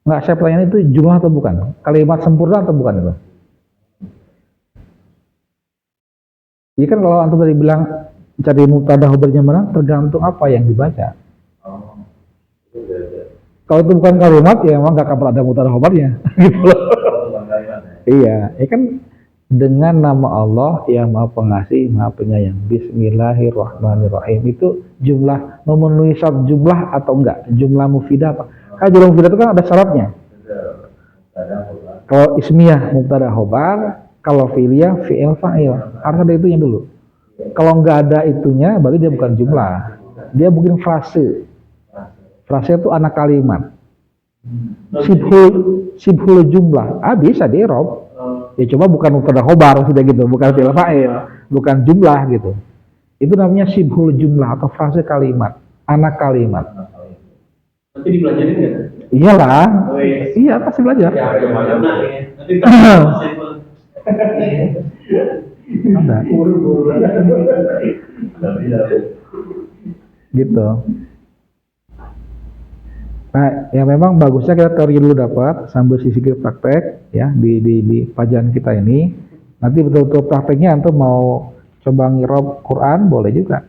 Nggak, saya pertanyaan itu jumlah atau bukan? Kalimat sempurna atau bukan itu? Jadi kan kalau antum tadi bilang cari mubtada khobarnya mana, tergantung apa yang dibaca. Kalau itu bukan kalimat ya memang nggak akan pernah ada mubtada khobarnya. Gitu loh. Iya, ya kan dengan nama Allah yang Maha Pengasih, Maha Penyayang. Bismillahirrahmanirrahim. Itu jumlah memenuhi syarat jumlah atau enggak? Jumlah mufidah apa? Kan jumlah mufidah itu kan ada syaratnya. Ada khobar. Kalau ismiyah mubtada khobar, kalau fi'liyah fi'il fa'il. Harus ada itunya dulu. Kalau nggak ada itunya, berarti dia bukan jumlah. Dia bikin frase. Frase itu anak kalimat. Sibhul jumlah. Bisa di i'rab. Ya cuma bukan mubtada khobar sudah gitu, bukan fi'il fa'il, bukan jumlah gitu. Itu namanya sibhul jumlah atau frase kalimat, anak kalimat. Nanti dipelajarin nggak? Iyalah. Oh, iya. Iya pasti belajar. Ya, nah, ya. Nanti Ada. Gitu. Nah, ya memang bagusnya kita teori dulu dapat sambil sisir praktek ya di pelajaran kita ini. Nanti betul-betul prakteknya antum mau coba ngirob Quran boleh juga.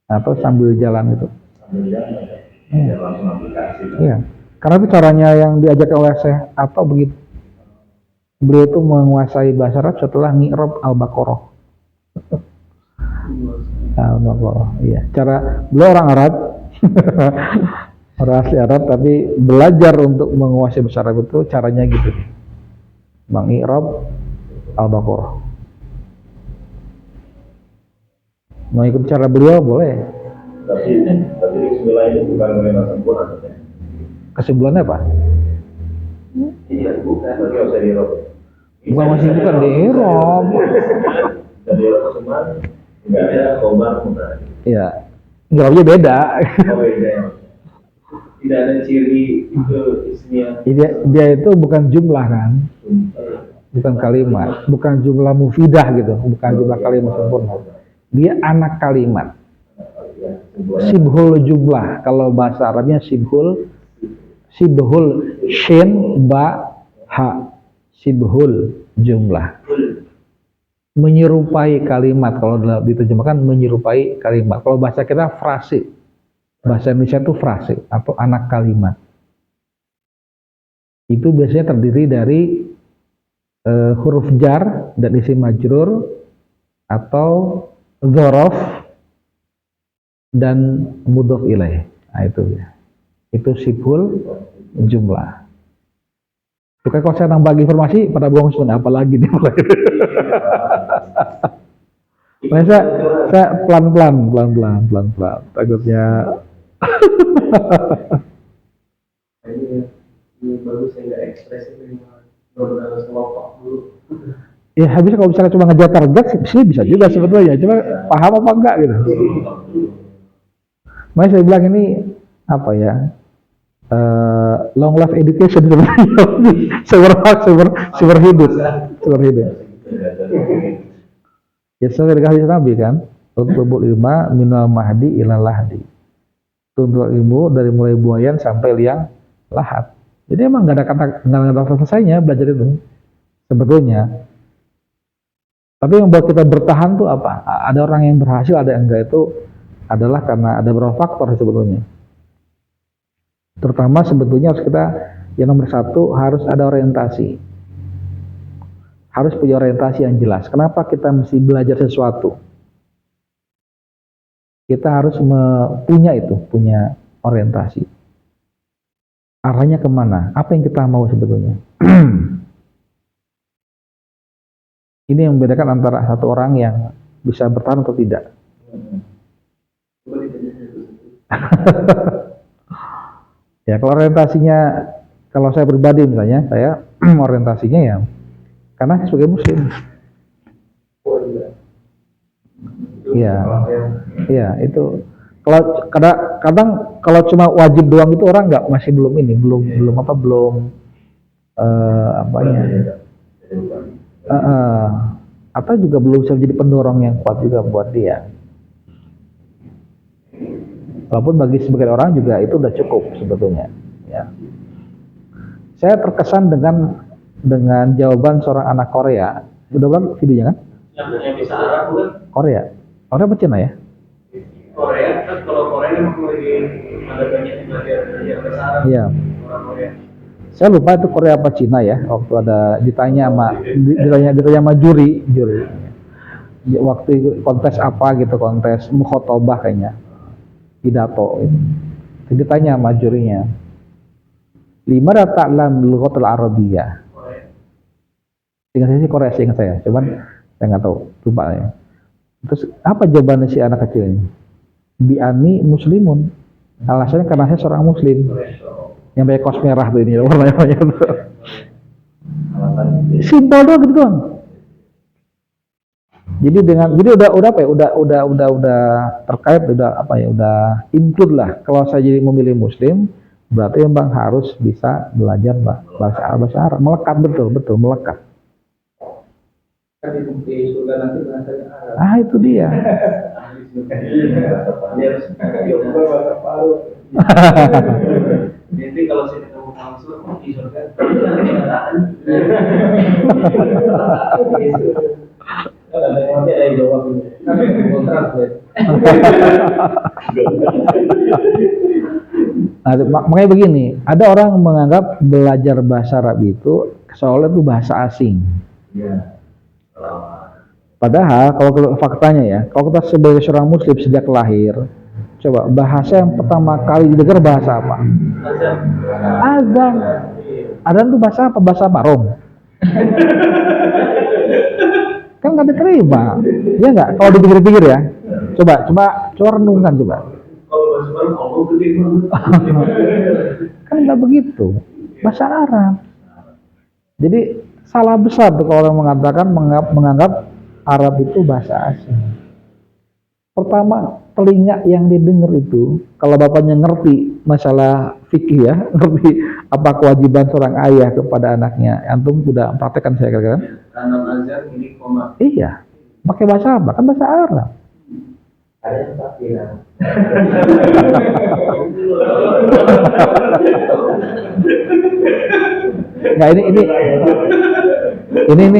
Atau sambil jalan itu. Sambil jalan, ya langsung aplikasi. Iya. Karena itu caranya yang diajak oleh Syekh atau begitu. Beliau itu menguasai bahasa Arab setelah ngirob Al-Baqarah. Al-Baqarah, iya. Cara beliau orang Arab. Orang asli Arab tapi belajar untuk menguasai bahasa Arab itu caranya gitu. Mengi'rab Al-Baqarah. Mau ikut cara beliau boleh. Tapi bismillah ini bukan mengenai sempurna saja. Kesimpulannya apa? Iya, bukan. Berarti harus di Eropa. Bukan masih bukan di i'rab. Dari Eropa cuma nggak ada khobar mudah. Iya. I'rabnya beda. Oh beda. tidak ada ciri itu ismiyah. Dia itu bukan jumlah kan? Bukan kalimat, bukan jumlah mufidah gitu, bukan jumlah kalimat sempurna. Dia anak kalimat. Sibhul jumlah, kalau bahasa Arabnya sibhul shin ba ha, sibhul jumlah. Menyerupai kalimat, kalau diterjemahkan menyerupai kalimat. Kalau bahasa kita frase, bahasa Indonesia itu frase atau anak kalimat. Itu biasanya terdiri dari huruf jar dan isim majrur atau dzaraf dan mudhof ilaih. Nah, itu ya. Itu sibhul jumlah. Oke, kalau saya bagi informasi pada buang sebenarnya apalagi nih. Nah, saya pelan-pelan takutnya. Ini bagus saya nggak ekspresif ini benar-benar kelompok dulu. Ya habisnya kalau misalnya cuma ngejar target sih bisa juga sebetulnya, cuma paham apa enggak gitu. Makanya saya bilang ini apa ya, long life education sebenarnya, seumur hidup. Ya sesuai dengan hadis Nabi kan, tuntut ilma minal mahdi ilal lahdi. Tuntut ilmu dari mulai buayan sampai liang lahat. Jadi emang nggak ada kata selesainya belajar itu sebetulnya. Tapi yang buat kita bertahan tuh apa? Ada orang yang berhasil, ada yang enggak, itu adalah karena ada beberapa faktor sebetulnya. Terutama sebetulnya harus kita, yang nomor satu harus ada orientasi. Harus punya orientasi yang jelas. Kenapa kita mesti belajar sesuatu? Kita harus punya orientasi. Arahnya kemana? Apa yang kita mau sebetulnya? Ini yang membedakan antara satu orang yang bisa bertahan atau tidak. Ya, kalau orientasinya, kalau saya pribadi misalnya, saya orientasinya ya, karena sebagai muslim. Iya, itu. Kalau kadang kalau cuma wajib doang itu orang masih belum atau juga belum bisa menjadi pendorong yang kuat juga buat dia. Walaupun bagi sebagian orang juga itu udah cukup sebetulnya. Ya. Saya terkesan dengan jawaban seorang anak Korea. Sudah bilang videonya kan? Yang bisa Arab bukan? Korea apa Cina ya? Korea kan, kalau Korea memang lagi ada banyak yang belajar bahasa Arab. Iya. Orang Korea. Saya lupa itu Korea apa Cina ya, waktu ada ditanya sama juri waktu kontes apa gitu, kontes mukhotobah kayaknya, pidato itu ditanya sama jurinya, lima ta'lam lughatul arabiyyah. Ingat saya sih Korea, ingat saya, cuman saya nggak tahu, lupa ya. Terus apa jawabannya si anak kecil ini? Bi'ani muslimun. Alasannya karena saya seorang muslim. Yang pakai kaos merah tuh ini, warnanya tuh. Simpel doang gitu doang. Jadi udah apa ya? Udah terkait, udah apa ya? Udah include lah. Kalau saya jadi memilih muslim, berarti Bang harus bisa belajar bahasa Arab, melekat betul melekat. Kan di surga nanti bahasanya Arab. Ah itu dia. Jadi kalau saya ketemu langsung di surga, nanti katakan. Nanti ada yang jawab ini. Kontrak deh. Nah, makanya begini, ada orang menganggap belajar bahasa Arab itu seolah itu bahasa asing. Padahal kalau faktanya ya, kalau kita sebagai seorang muslim sejak lahir, coba bahasa yang pertama kali didengar bahasa apa? Azan. Azan itu bahasa apa? Bahasa apa? Rom. Kan nggak diterima, ya nggak? Kalau dipikir-pikir ya, coba renungkan coba. Kalau bahasa Arab, Allah gede banget. Kan nggak begitu, bahasa Arab. Jadi salah besar tuh kalau orang mengatakan menganggap Arab itu bahasa asing. Pertama, telinga yang didengar itu, kalau bapaknya ngerti masalah fikih ya, ngerti apa kewajiban seorang ayah kepada anaknya, antum udah praktekkan saya kira-kira. Tanam azan ini koma. Iya, pakai bahasa apa? Kan bahasa Arab. Ada yang pasti ya. Nah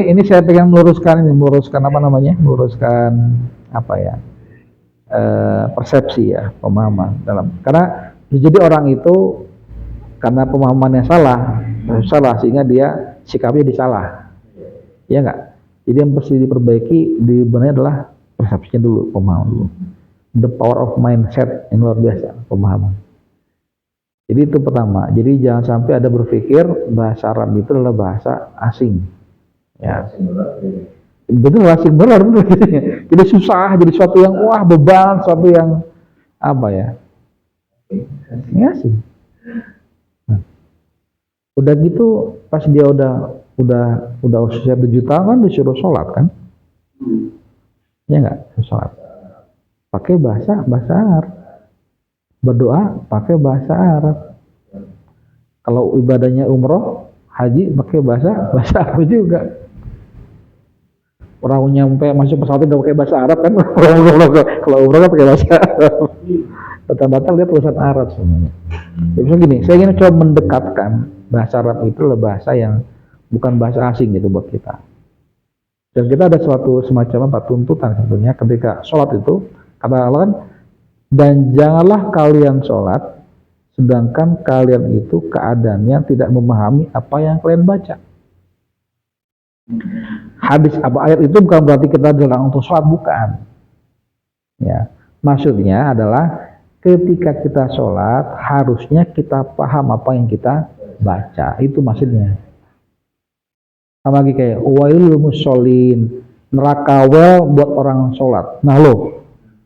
ini saya pengen meluruskan apa namanya? Meluruskan apa ya? Persepsi ya, pemahaman dalam. Karena jadi orang itu karena pemahamannya salah sehingga dia sikapnya disalah. Ya enggak? Jadi yang mesti diperbaiki sebenarnya adalah persepsinya dulu, pemahaman dulu. The power of mindset yang luar biasa, pemahaman. Jadi itu pertama. Jadi jangan sampai ada berpikir bahasa Arab itu adalah bahasa asing. Ya. Betul asing benar. Jadi susah, jadi suatu yang wah beban, suatu yang apa ya? Ini asing. Nah, udah gitu pas dia udah usia 7 tahun kan disuruh sholat kan? Ya enggak? Sholat. Pakai bahasa Arab. Berdoa pakai bahasa Arab. Kalau ibadahnya umroh, haji pakai bahasa Arab juga. Orang nyampe masuk pesawat udah pakai bahasa Arab kan? Kalau umroh kan pakai bahasa Arab. Batal-batal dia tulisan Arab sebenarnya. Jadi misalnya gini, saya ingin coba mendekatkan bahasa Arab itu adalah bahasa yang bukan bahasa asing gitu buat kita. Dan kita ada suatu semacam tuntutan sebetulnya ketika sholat itu, kata Allah kan, dan janganlah kalian sholat sedangkan kalian itu keadaannya tidak memahami apa yang kalian baca. Hadis apa ayat itu bukan berarti kita dilarang untuk sholat, bukan. Ya, maksudnya adalah ketika kita sholat harusnya kita paham apa yang kita baca, itu maksudnya. Sama lagi kayak wailul musholin, neraka buat orang sholat. Nah lo,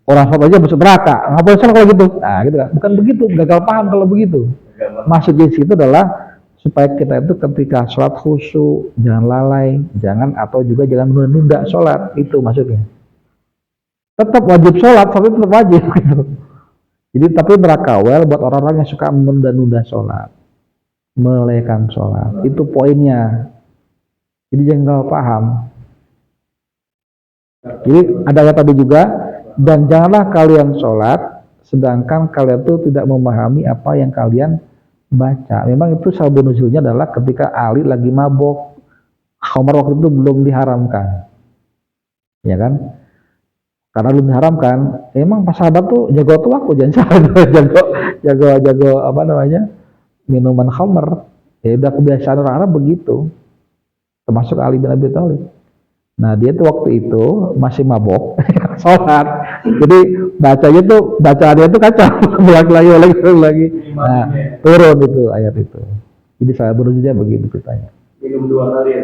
orang sholat aja masuk neraka, ngapain sholat kalau gitu? Nah gitu kan, bukan begitu, gagal paham kalau begitu. Maksudnya itu adalah supaya kita itu ketika sholat khusyuk, jangan lalai, atau juga jangan menunda sholat, itu maksudnya. Tetap wajib sholat itu tetap wajib gitu. Jadi tapi neraka buat orang-orang yang suka menunda-nunda sholat, melalaikan sholat, itu poinnya. Jadi jangan paham. Jadi ada ayat tadi juga, dan janganlah kalian sholat sedangkan kalian itu tidak memahami apa yang kalian baca. Memang itu sabab nuzulnya adalah ketika Ali lagi mabok. Khamar waktu itu belum diharamkan, ya kan? Karena belum diharamkan. Emang pas sahabat tuh jago tuaku, jangan salah, jago apa namanya, minuman khamar. Ya udah kebiasaan orang Arab begitu. Termasuk Ali bin Abi Thalib. Nah dia tuh waktu itu masih mabok, sholat. Jadi bacaannya tuh kacau, lagi. Nah turun itu ayat itu. Jadi saya berusaha begitu ceritanya. Minum 2 kali ya.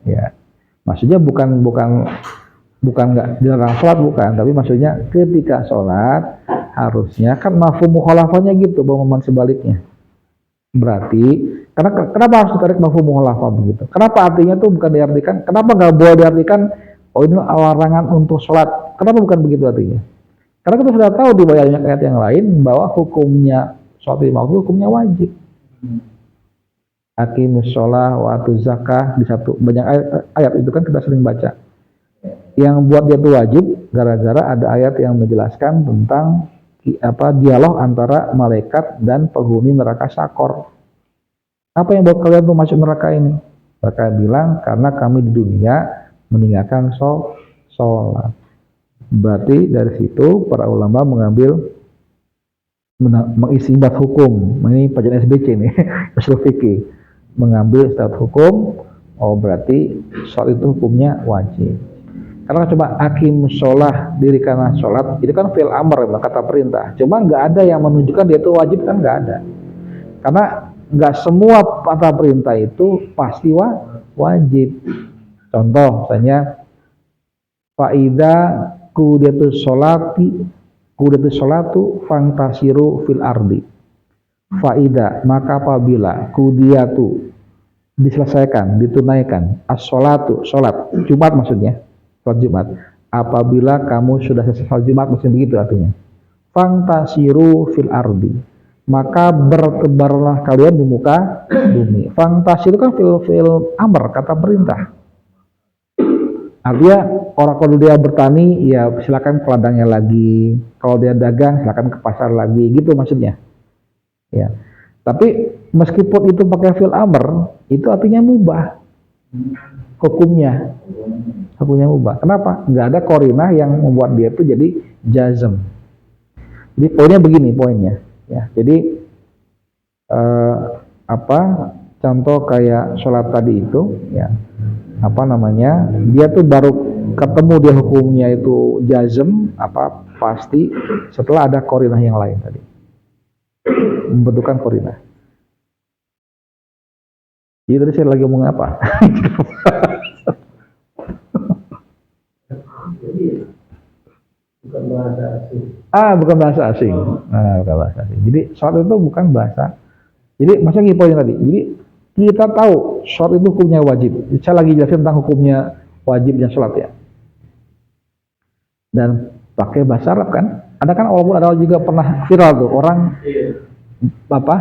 Ya, maksudnya bukan nggak dilarang sholat bukan, tapi maksudnya ketika sholat harusnya kan mafhum mukhalafahnya gitu, bahwa sebaliknya. Berarti kenapa harus ditarik mafhum mukhalafah begitu? Kenapa artinya tuh bukan diartikan? Kenapa nggak boleh diartikan oh ini larangan untuk sholat? Kenapa bukan begitu artinya? Karena kita sudah tahu di banyak ayat yang lain bahwa hukumnya sholat lima waktu hukumnya wajib. Aqimus sholah wa atuz zakah di satu banyak ayat itu kan kita sering baca. Yang buat dia itu wajib gara-gara ada ayat yang menjelaskan tentang dialog antara malaikat dan penghuni neraka Sakor. Apa yang buat kalian tuh masuk neraka ini? Mereka bilang karena kami di dunia meninggalkan sholat. Berarti dari situ para ulama mengambil mengistimbat hukum. Ini pelajaran SBC nih, usul fikih. Mengambil istimbat hukum. Oh berarti sholat itu hukumnya wajib. Karena coba akim sholah dirikanlah sholat itu kan fi'il amr kata perintah. Cuma nggak ada yang menunjukkan dia itu wajib kan nggak ada. Karena nggak semua kata perintah itu pasti wajib. Contoh misalnya faida kudiyatus sholatu fantasiru fil ardi. Faida maka apabila kudiyatu diselesaikan ditunaikan as-sholatu sholat Jumat maksudnya. Sholat Jumat. Apabila kamu sudah selesai sholat Jumat, maksudnya begitu artinya. Fantasiru fil ardi. Maka bertebarlah kalian di muka bumi. Fantasiru kan fil amr, kata perintah. Artinya orang kalau dia bertani, ya silakan ke ladangnya lagi. Kalau dia dagang, silakan ke pasar lagi. Gitu maksudnya. Ya. Tapi meskipun itu pakai fil amr, itu artinya mubah. Hukumnya mubah. Kenapa? Nggak ada korinah yang membuat dia itu jadi jazm. Jadi poinnya begini poinnya. Ya, jadi contoh kayak sholat tadi itu, ya dia tuh baru ketemu dia hukumnya itu jazm pasti setelah ada korinah yang lain tadi. Membentukkan korinah. Jadi tadi saya lagi ngomong apa? Bukan bahasa asing. Bukan bahasa asing. Bukan bahasa asing. Jadi sholat itu bukan bahasa. Jadi maksudnya poin tadi. Jadi kita tahu sholat itu hukumnya wajib. Saya lagi jelasin tentang hukumnya wajibnya sholat ya. Dan pakai bahasa Arab kan? Ada kan walaupun ada juga pernah viral tuh orang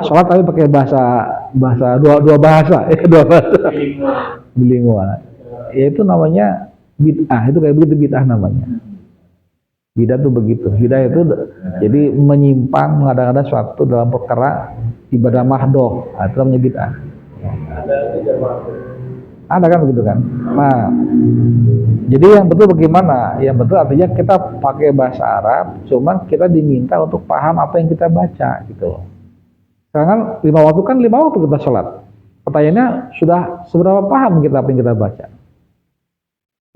sholat tapi pakai bahasa dua bahasa bilingual. Ya itu namanya bid'ah. Itu kayak begitu bid'ah namanya. Bid'ah itu begitu. Bid'ah itu jadi menyimpang mengada-ngada suatu dalam perkara ibadah mahdoh. Itu namanya bid'ah. Ada kan begitu kan? Nah, jadi yang betul bagaimana? Yang betul artinya kita pakai bahasa Arab, cuman kita diminta untuk paham apa yang kita baca gitu. Sekarang 5 waktu kan 5 waktu kita sholat. Pertanyaannya sudah seberapa paham kita apa yang kita baca?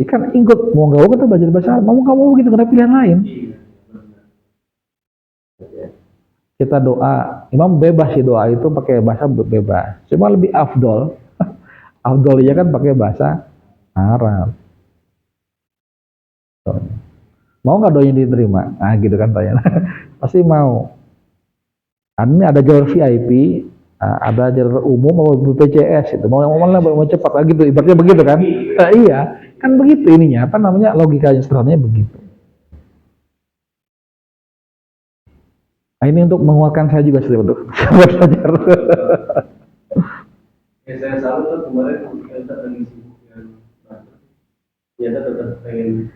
Ikan ikut mau nggak mau kita belajar bahasa Arab, mau nggak mau gitu, nggak ada pilihan lain. Kita doa, imam bebas sih doa itu pakai bahasa bebas. Cuma lebih afdol ya kan pakai bahasa Arab. Mau nggak doanya diterima? Gitu kan tanya. Pasti mau. Ini ada jalur VIP, ada jalur umum mau BPJS itu mau cepat gitu, ibaratnya begitu kan? Iya. Kan begitu ininya, logikanya sederhananya begitu. Nah, ini untuk menguatkan saya juga sih untuk belajar. Ya saya salut tuh kemarin kita lagi sibuk dengan ternyata tetap pengen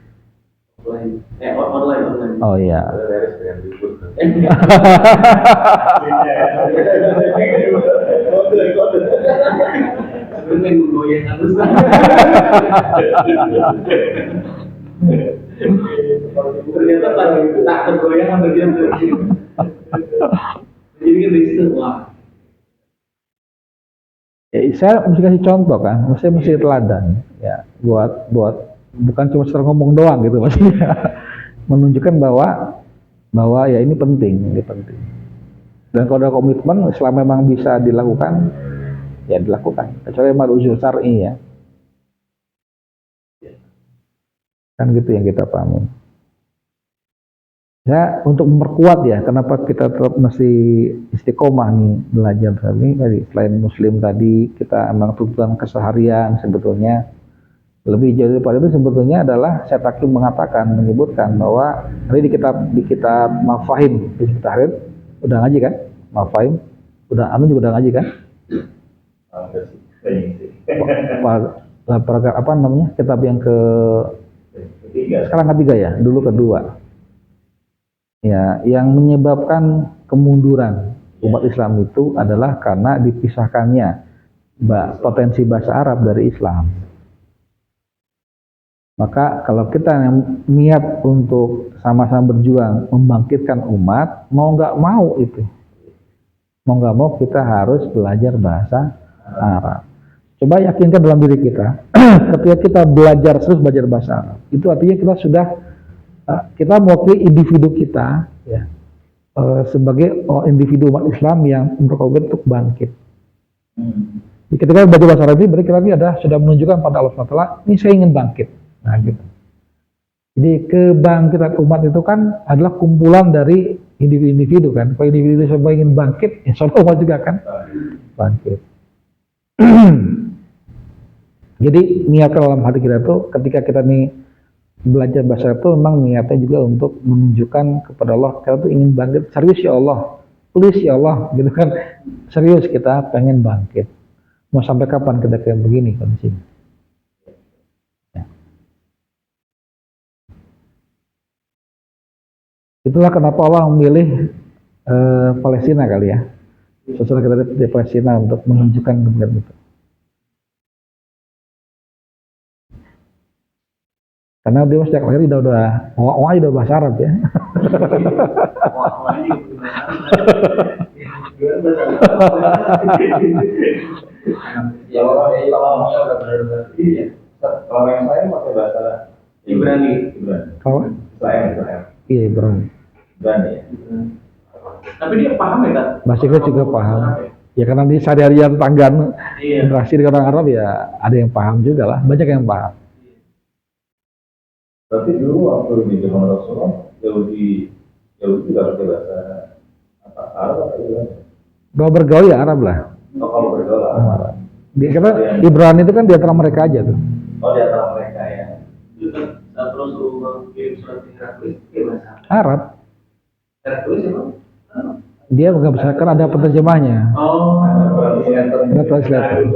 online. Oh iya. Sebenarnya goyang halus. Ternyata tak tergoyang sama dia tuh. Jadi kan dari situ wah. Saya mesti kasih contoh kan, mesti teladan ya buat bukan cuma sekedar ngomong doang gitu maksudnya. Menunjukkan bahwa ya ini penting. Dan kalau ada komitmen selama memang bisa dilakukan ya dilakukan. Kecuali mal uzur syar'i ya. Kan gitu yang kita pahami. Ya, untuk memperkuat ya, kenapa kita tetap mesti istiqomah nih belajar tadi, selain muslim tadi, kita emang tuntutan keseharian sebetulnya. Lebih jauh daripada itu sebetulnya adalah Syekh Taqi menyebutkan bahwa tadi di kitab Mafahim di Tahrir udah ngaji kan? Mafahim udah juga udah ngaji kan? Apa namanya? Kitab yang sekarang ketiga ya, dulu kedua. Ya, yang menyebabkan kemunduran umat Islam itu adalah karena dipisahkannya potensi bahasa Arab dari Islam. Maka kalau kita yang niat untuk sama-sama berjuang membangkitkan umat, mau nggak mau kita harus belajar bahasa Arab. Coba yakinkan dalam diri kita, ketika kita terus belajar bahasa Arab, itu artinya kita mewakili individu kita, ya, sebagai individu umat Islam yang berkomitmen untuk bangkit. Jadi ketika belajar bahasa Arab ini berarti sudah menunjukkan pada Allah SWT, ini saya ingin bangkit. Nah, gitu. Jadi kebangkitan umat itu kan adalah kumpulan dari individu-individu kan. Kalau individu semua ingin bangkit, insya Allah umat juga kan bangkit. Jadi niatkan dalam hati kita tuh ketika kita nih belajar bahasa itu memang niatnya juga untuk menunjukkan kepada Allah kita tuh ingin bangkit, serius ya Allah, please ya Allah, gitu kan, serius kita pengen bangkit. Mau sampai kapan kita kayak begini kondisinya? Ya. Itulah kenapa Allah memilih Palestina kali ya, sesudah kita di Palestina untuk menunjukkan kebenaran itu. Karena dia sejak lahir udah bahasa Arab ya. Kalau yang saya pakai bahasa Ibrani. Apa? Saya. Iya, Ibrani. Ibrani ya. Tapi dia paham ya kan? Bahasa Inggris juga paham. Ya karena di sehari-harian tanggan interaksi dengan orang Arab ya ada yang paham juga lah, banyak yang paham. Berarti dulu waktu di zaman Rasulullah Yahudi juga pakai bahasa Arab atau gimana? Kalau bergaul ya Arab lah. Oh, kalau bergaul Arab. Karena Ibrani itu kan di antara mereka aja tuh. Oh, di antara mereka ya. Itu kan saat Rasulullah kirim surat Heraklius ke bahasa Arab. Heraklius ya Bang? Dia nggak bisa, kan ada penerjemahnya. Oh. Ada translator.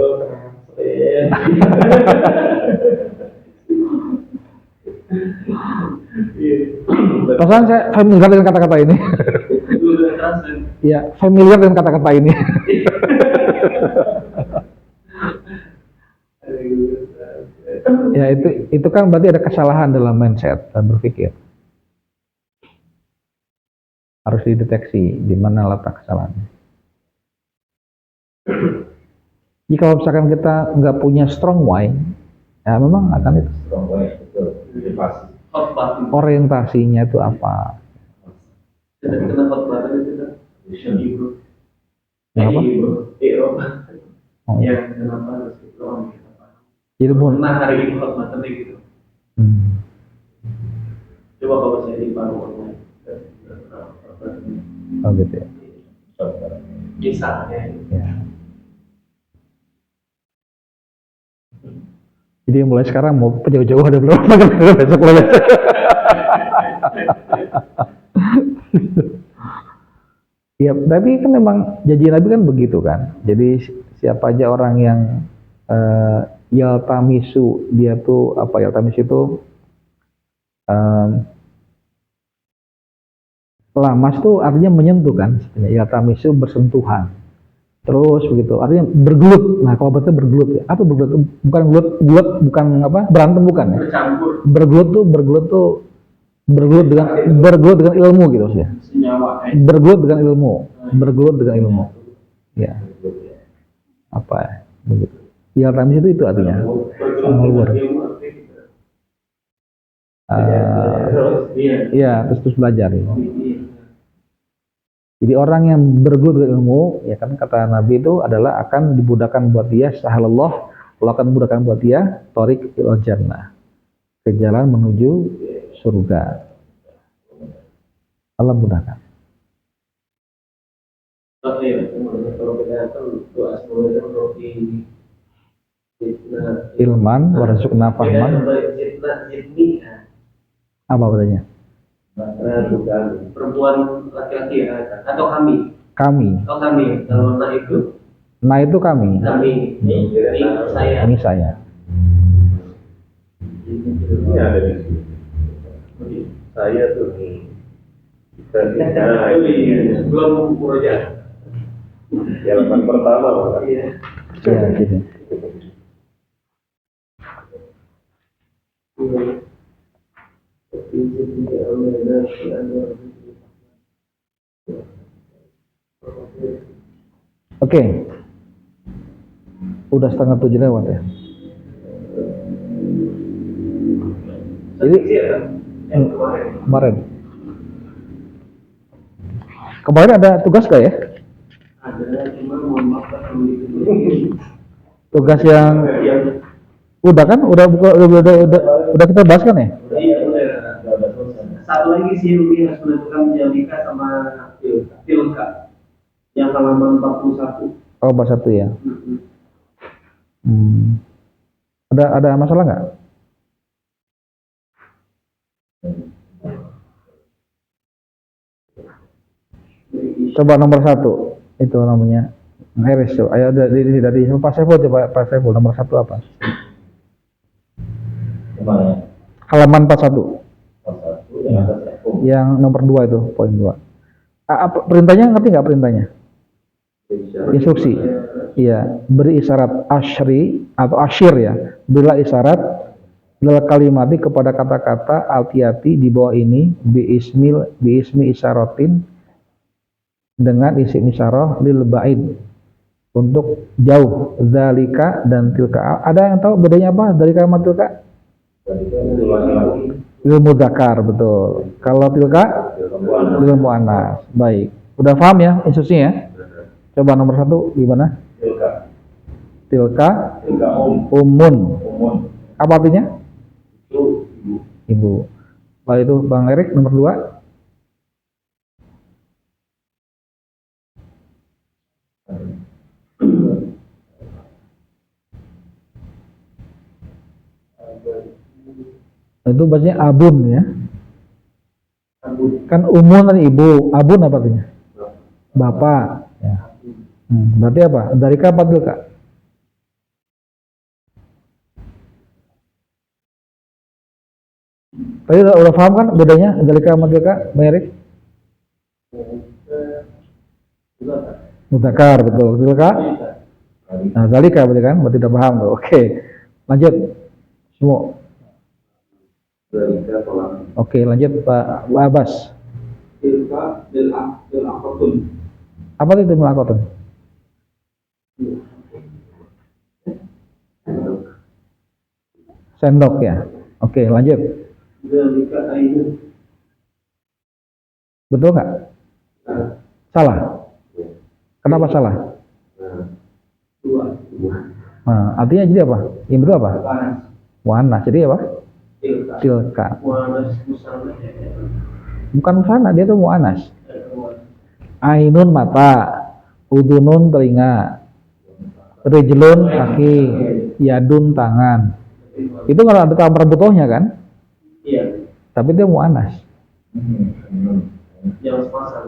Perasaan saya familiar dengan kata-kata ini. Ya, familiar dengan kata-kata ini. Ya, itu kan berarti ada kesalahan dalam mindset dan berpikir. Harus dideteksi di mana letak kesalahannya. Jika misalkan kita nggak punya strong why, ya memang akan itu. Strong why, betul. Orientasinya itu apa? Kenapa khotbah itu kan? Hebrew. Kenapa? Eropa. Oh. Yang kenapa harus itu orang kita paham. Ilmu. Nah hari ini khotbah tadi gitu. Coba kalau saya di Paru online. Oh gitu ya. Misalnya. Ya. Jadi mulai sekarang mau jauh-jauh ada berapa besok lagi. Ya, tapi kan memang janji Nabi kan begitu kan. Jadi siapa aja orang yang yaltamisu, dia tuh apa yaltamisu itu lamas tuh artinya menyentuh kan. Yaltamisu bersentuhan. Terus begitu, artinya bergelut. Nah, kalau berarti bergelut ya. Apa bergelut? Bukan gelut bukan apa? Berantem bukan ya? Bercampur. Bergelut tuh bergelut dengan ilmu gitu ya. Senyawa. Bergelut dengan ilmu. Ya. Apa ya? Begitu. Ya, tamis itu artinya. Luar. Iya, terus belajar ya. Jadi orang yang bergelut dengan ilmu, ya kan kata Nabi itu adalah akan dimudahkan buat dia, sahalallah, Allah akan memudahkan buat dia thoriq ilal jannah, ke jalan menuju surga. Allah mudahkan. Oh iya, kalau kita kan doa sebelumnya roti fitnah Ilman warzuqna fahman. fitnah ini Apa bedanya? perempuan laki-laki atau kami. Kami. Oh kami. Kalau nah itu Nah itu kami. ini saya. Ini saya. Ini ada di sini. Saya tuh nih. Belum murojaah. Halaman pertama, Pak. Iya. Ya, gitu. Oke. Udah setengah 7 lewat ya. Jadi yang kemarin. Kemarin ada tugas gak ya? Ada, cuma mohon maaf kalau itu. Tugas yang udah kan? Udah kita bahas kan ya? Iya, udah. Satu lagi sih Ruby harus menentukan Jalika sama Tilka yang halaman 41. Oh, bahas satu ya. Ada masalah nggak? Coba nomor 1 itu namanya Heres. Ayo dari Pak Saiful, coba Pak Saiful nomor 1 apa? Kemana? Halaman 41. Ya. Yang nomor 2 itu poin 2. Perintahnya ngerti nggak perintahnya? Instruksi. Iya, beri isyarat asyri atau asyir ya. Berilah isyarat dalam kalimati kepada kata-kata altiyati di bawah ini biismi isyaratin dengan isim isyarah lil ba'id untuk jauh, zalika dan tilka. Ada yang tahu bedanya apa zalika sama tilka? Lil mudzakkar, betul. Kalau tilka lil muannas. Baik. Udah paham ya instruksinya ya? Coba nomor 1 gimana? Tilka umun. Apa artinya? Ibu. Lalu itu Bang Erik nomor 2. Itu bacanya abun ya. Kan umun tadi ibu, abun apa artinya? Bapak. Ya. Berarti apa? Dari kapan tuh Kak? Tadi udah paham kan bedanya Dalika sama Tilka, Bang Erik? Mudzakkar, betul. Tilka? Nah, Dalika berarti kan? Berarti udah paham tuh. Oke. Lanjut. Semua. Oke, lanjut Pak Abbas. Tilka bil aqatun. Apa itu melakotun? Sendok ya. Oke, lanjut. Jalika ainun. Betul nggak? Salah. Kenapa salah? Dua. Nah, artinya jadi apa? Yang betul apa? Panas. Muannas. Jadi apa? Tilka. Tilka. Panas musana. Bukan musana, dia tuh muannas. Ainun mata, udunun telinga, rijlun kaki, yadun tangan. Itu kalau ada tambahan butuhnya kan? Iya. Tapi dia muannas. Yang sepasang.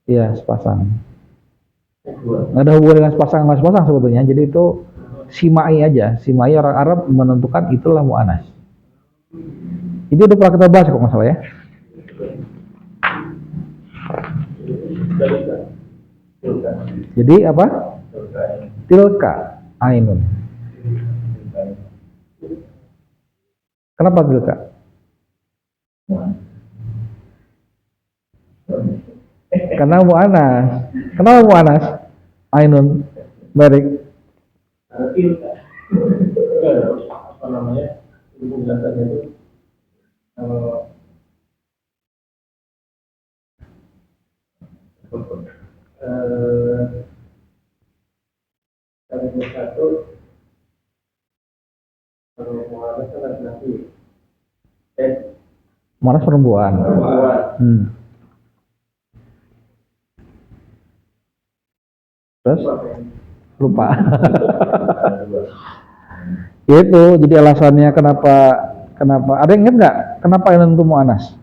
Iya, sepasang. Nggak ada hubungan dengan sepasang nggak sepasang sebetulnya. Jadi itu simai aja. Simai orang Arab menentukan itulah muannas. Itu udah pernah kita bahas kok nggak salah ya. Jadi apa? Tilka ainun. Kenapa tilka? Karena mu'anas. Kenapa mu'anas? Ainun. Barik. Tilka. Apa namanya? Penjelasannya itu Kalau yang satu, kalau mu'anas kan laki-laki. Mu'anas perempuan. Terus lupa. Itu jadi alasannya kenapa ada yang ingat nggak kenapa yang itu mu'anas?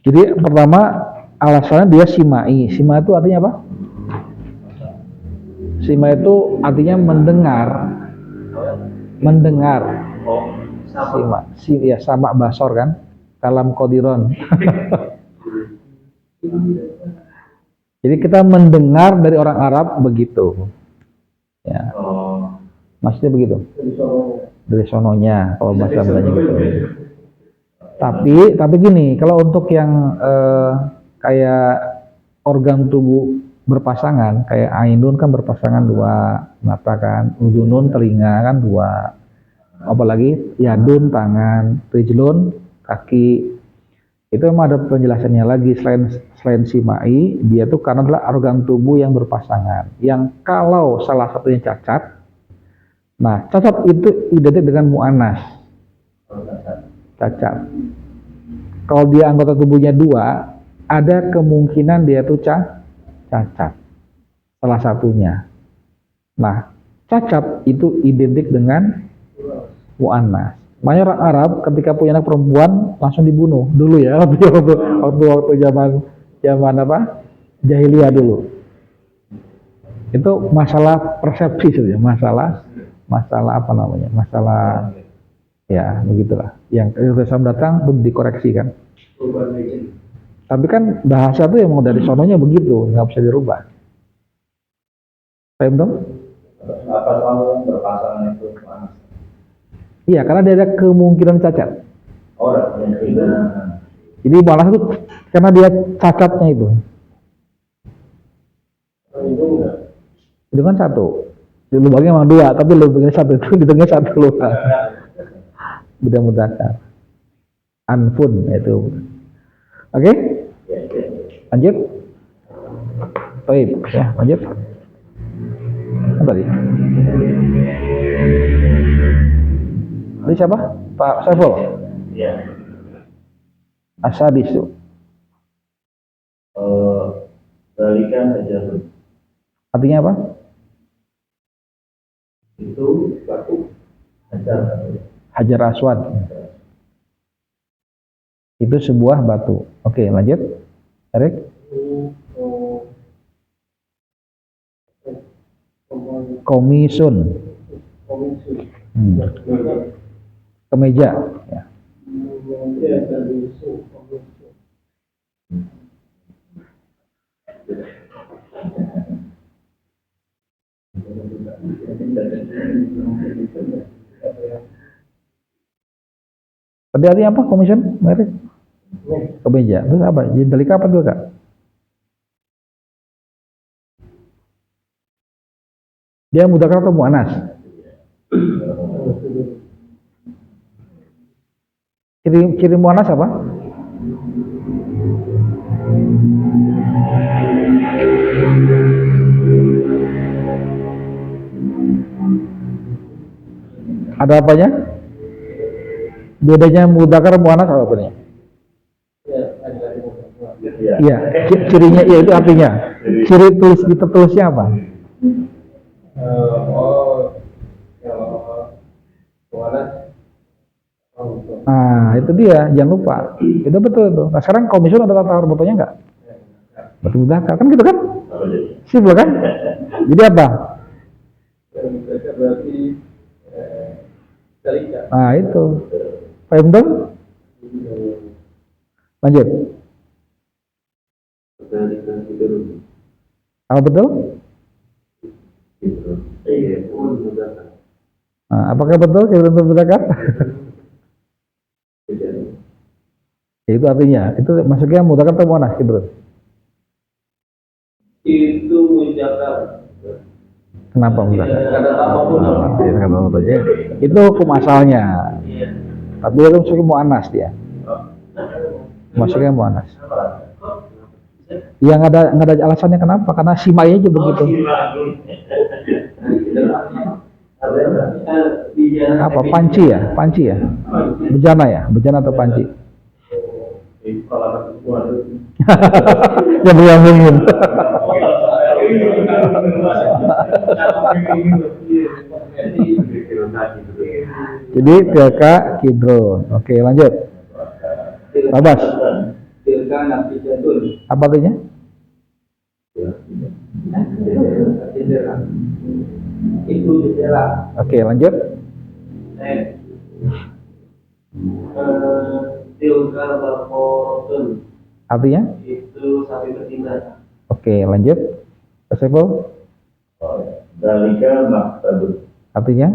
Jadi pertama alasannya dia simai. Sima itu artinya apa? Sima itu artinya mendengar. Mendengar. Sima. Ya sama basor kan? Kalam qadiron. Jadi kita mendengar dari orang Arab begitu. Ya. Maksudnya begitu. Dari sononya kalau bahasa Belanda gitu. Tapi gini, kalau untuk yang kayak organ tubuh berpasangan, kayak ainun kan berpasangan dua mata kan, udunun telinga kan dua, apalagi yadun tangan, rijlun kaki, itu memang ada penjelasannya lagi selain simai, dia tuh karena adalah organ tubuh yang berpasangan, yang kalau salah satunya cacat, nah cacat itu identik dengan mu'anas. Cacat. Kalau dia anggota tubuhnya dua, ada kemungkinan dia tuh cacat. Salah satunya. Nah, cacat itu identik dengan mu'annas. Makanya orang Arab ketika punya anak perempuan langsung dibunuh dulu ya, waktu zaman apa? Jahiliyah dulu. Itu masalah persepsi saja, masalah apa namanya? Masalah ya begitulah. Yang Islam datang itu dikoreksi kan. Tapi kan bahasa tuh emang dari sononya begitu, nggak bisa dirubah. Paham dong? Apa selalu yang berpasangan itu mu'anas? Iya, karena dia ada kemungkinan cacat. Oh, ada kemungkinan. Jadi malah itu karena dia cacatnya itu. Itu kan satu. Di lubangnya memang dua, tapi lubangnya satu itu di tengah satu lubang. Mudah-mudahan. Anfun itu. Oke? Lanjut. Baik, ya, lanjut. Apa tadi? Tadi siapa? Pak Saiful? Iya. Asadisu. Balikan aja. Artinya apa? Itu batu hajar. Hajar Aswad. Itu sebuah batu. Oke, lanjut. Erik. Komisun. Kemeja. Ya. Tadi artinya apa? Komisun? Erik. Kemeja. Terus apa? Jadi delik apa tuh kak? Dia mudzakkar atau mu'annas? Ciri mu'annas apa? Ada apanya? Bedanya mudzakkar mu'annas apa apanya? Iya, cirinya ya itu artinya. Ciri tulisnya apa? Nah, itu dia, jangan lupa. Itu betul itu. Nah, sekarang komisun ada tata fotonya enggak? Betul mudzakkar kan gitu kan? Simpel kan? Jadi apa? Nah, itu. Paham dong? Lanjut. Apa betul? Nah, apakah betul kidrun itu berzakat? Itu artinya, itu maksudnya mudzakkar atau muannas kidrun? Itu ucapan. Kenapa mudzakkar? Kata apapun. Itu hukum asalnya. Iya. Tapi itu maksudnya muannas dia. Maksudnya muannas. Ya nggak ada alasannya kenapa? Karena simai aja begitu. Apa panci ya? Panci ya? Bejana ya? Bejana atau panci? Yang bayangin. Jadi tilka kidrun. Oke, lanjut. Babas. Tilka nafijatun. Apa artinya? Jendela. Itu jendela. Oke, lanjut. Tilka bakorotun. Artinya? Itu sapi betina. Oke, lanjut. Sepul. Dalika maktabun. Artinya?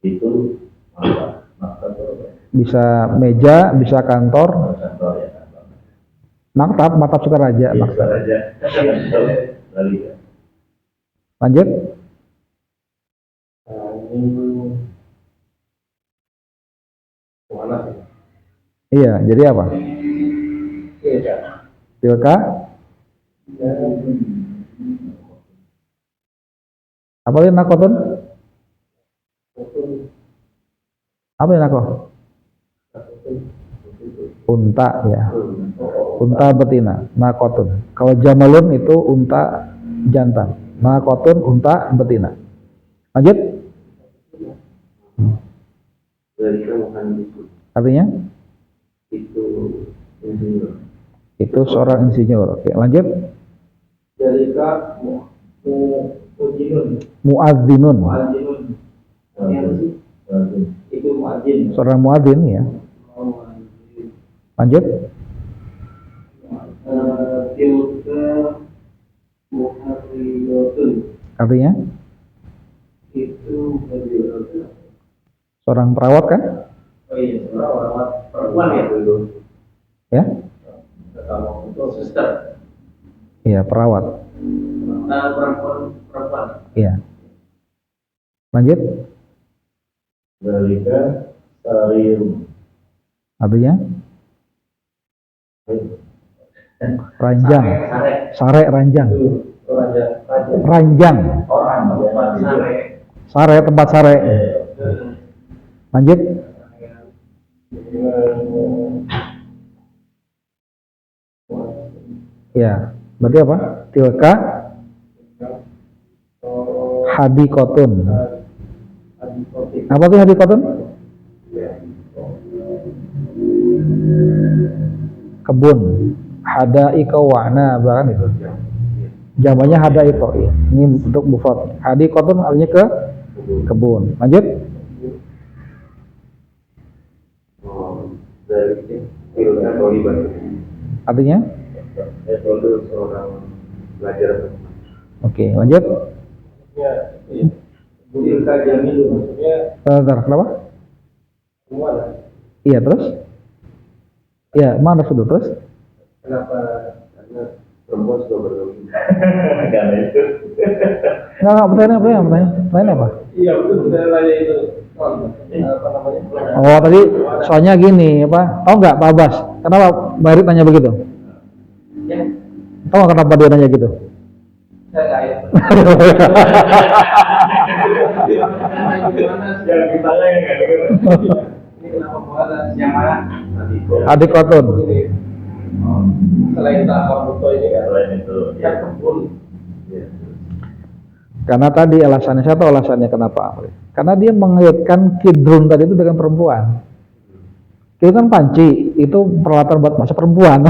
Itu maktab. Bisa meja, bisa kantor. Kantor ya. Maktab Sukaraja. Iya, Maktab. aja. Dalika. Lanjut. Iya, jadi apa? Tilka. Apa itu nakotun? Apa yang nakoh? Unta ya. Unta betina, nakotun. Kalau jamalun itu unta jantan. Nakotun unta betina. Lanjut. Artinya? Itu seorang insinyur. Oke, lanjut. Dalika Muadzinun. muadzinun. Itu muadzin. Seorang muadzin ya. Lanjut. Tilka muharriratun. Artinya? Itu muharriratun. Seorang perawat kan? Oh iya, perawat perempuan ya dulu. Ya? Kalau itu suster. Iya, perawat. Perempuan. Iya. Lanjut. Dalika sarirun. Artinya? Ranjang. Sare ranjang. Ranjang. Sare tempat sare. Lanjut. Ya, berarti apa? Tilka hadikotun. Apa tuh hadikotun? Kebun. Hadaika wa'na bahkan itu. Jamannya hadaiko. Ya. Ini untuk mufrad. Hadikotun artinya ke kebun. Lanjut. Artinya? Seorang belajar. Oke, lanjut. Tilka jamilu maksudnya Bentar, kenapa? semua. Iya, terus? Ya, mana sudah terus? Kenapa? Karena perempuan suka bergaul. Karena itu. Enggak, pertanyaan apa? Iya betul, saya tanya itu. Apa namanya? Oh, tadi soalnya gini, apa? Tahu nggak Pak Abbas? Kenapa Mbak Rit nanya begitu? Ya, Tahu nggak kenapa dia nanya gitu? saya nggak ya. Yang kita yang nggak dengar. Ini kenapa buat yang mana? Adik Kotun. Selain tahapan foto ini kan, Selain itu, ya kebun. Karena tadi alasannya, saya tahu alasannya kenapa. Karena dia mengaitkan kidrun tadi itu dengan perempuan. Itu kan panci, itu peralatan buat masa perempuan.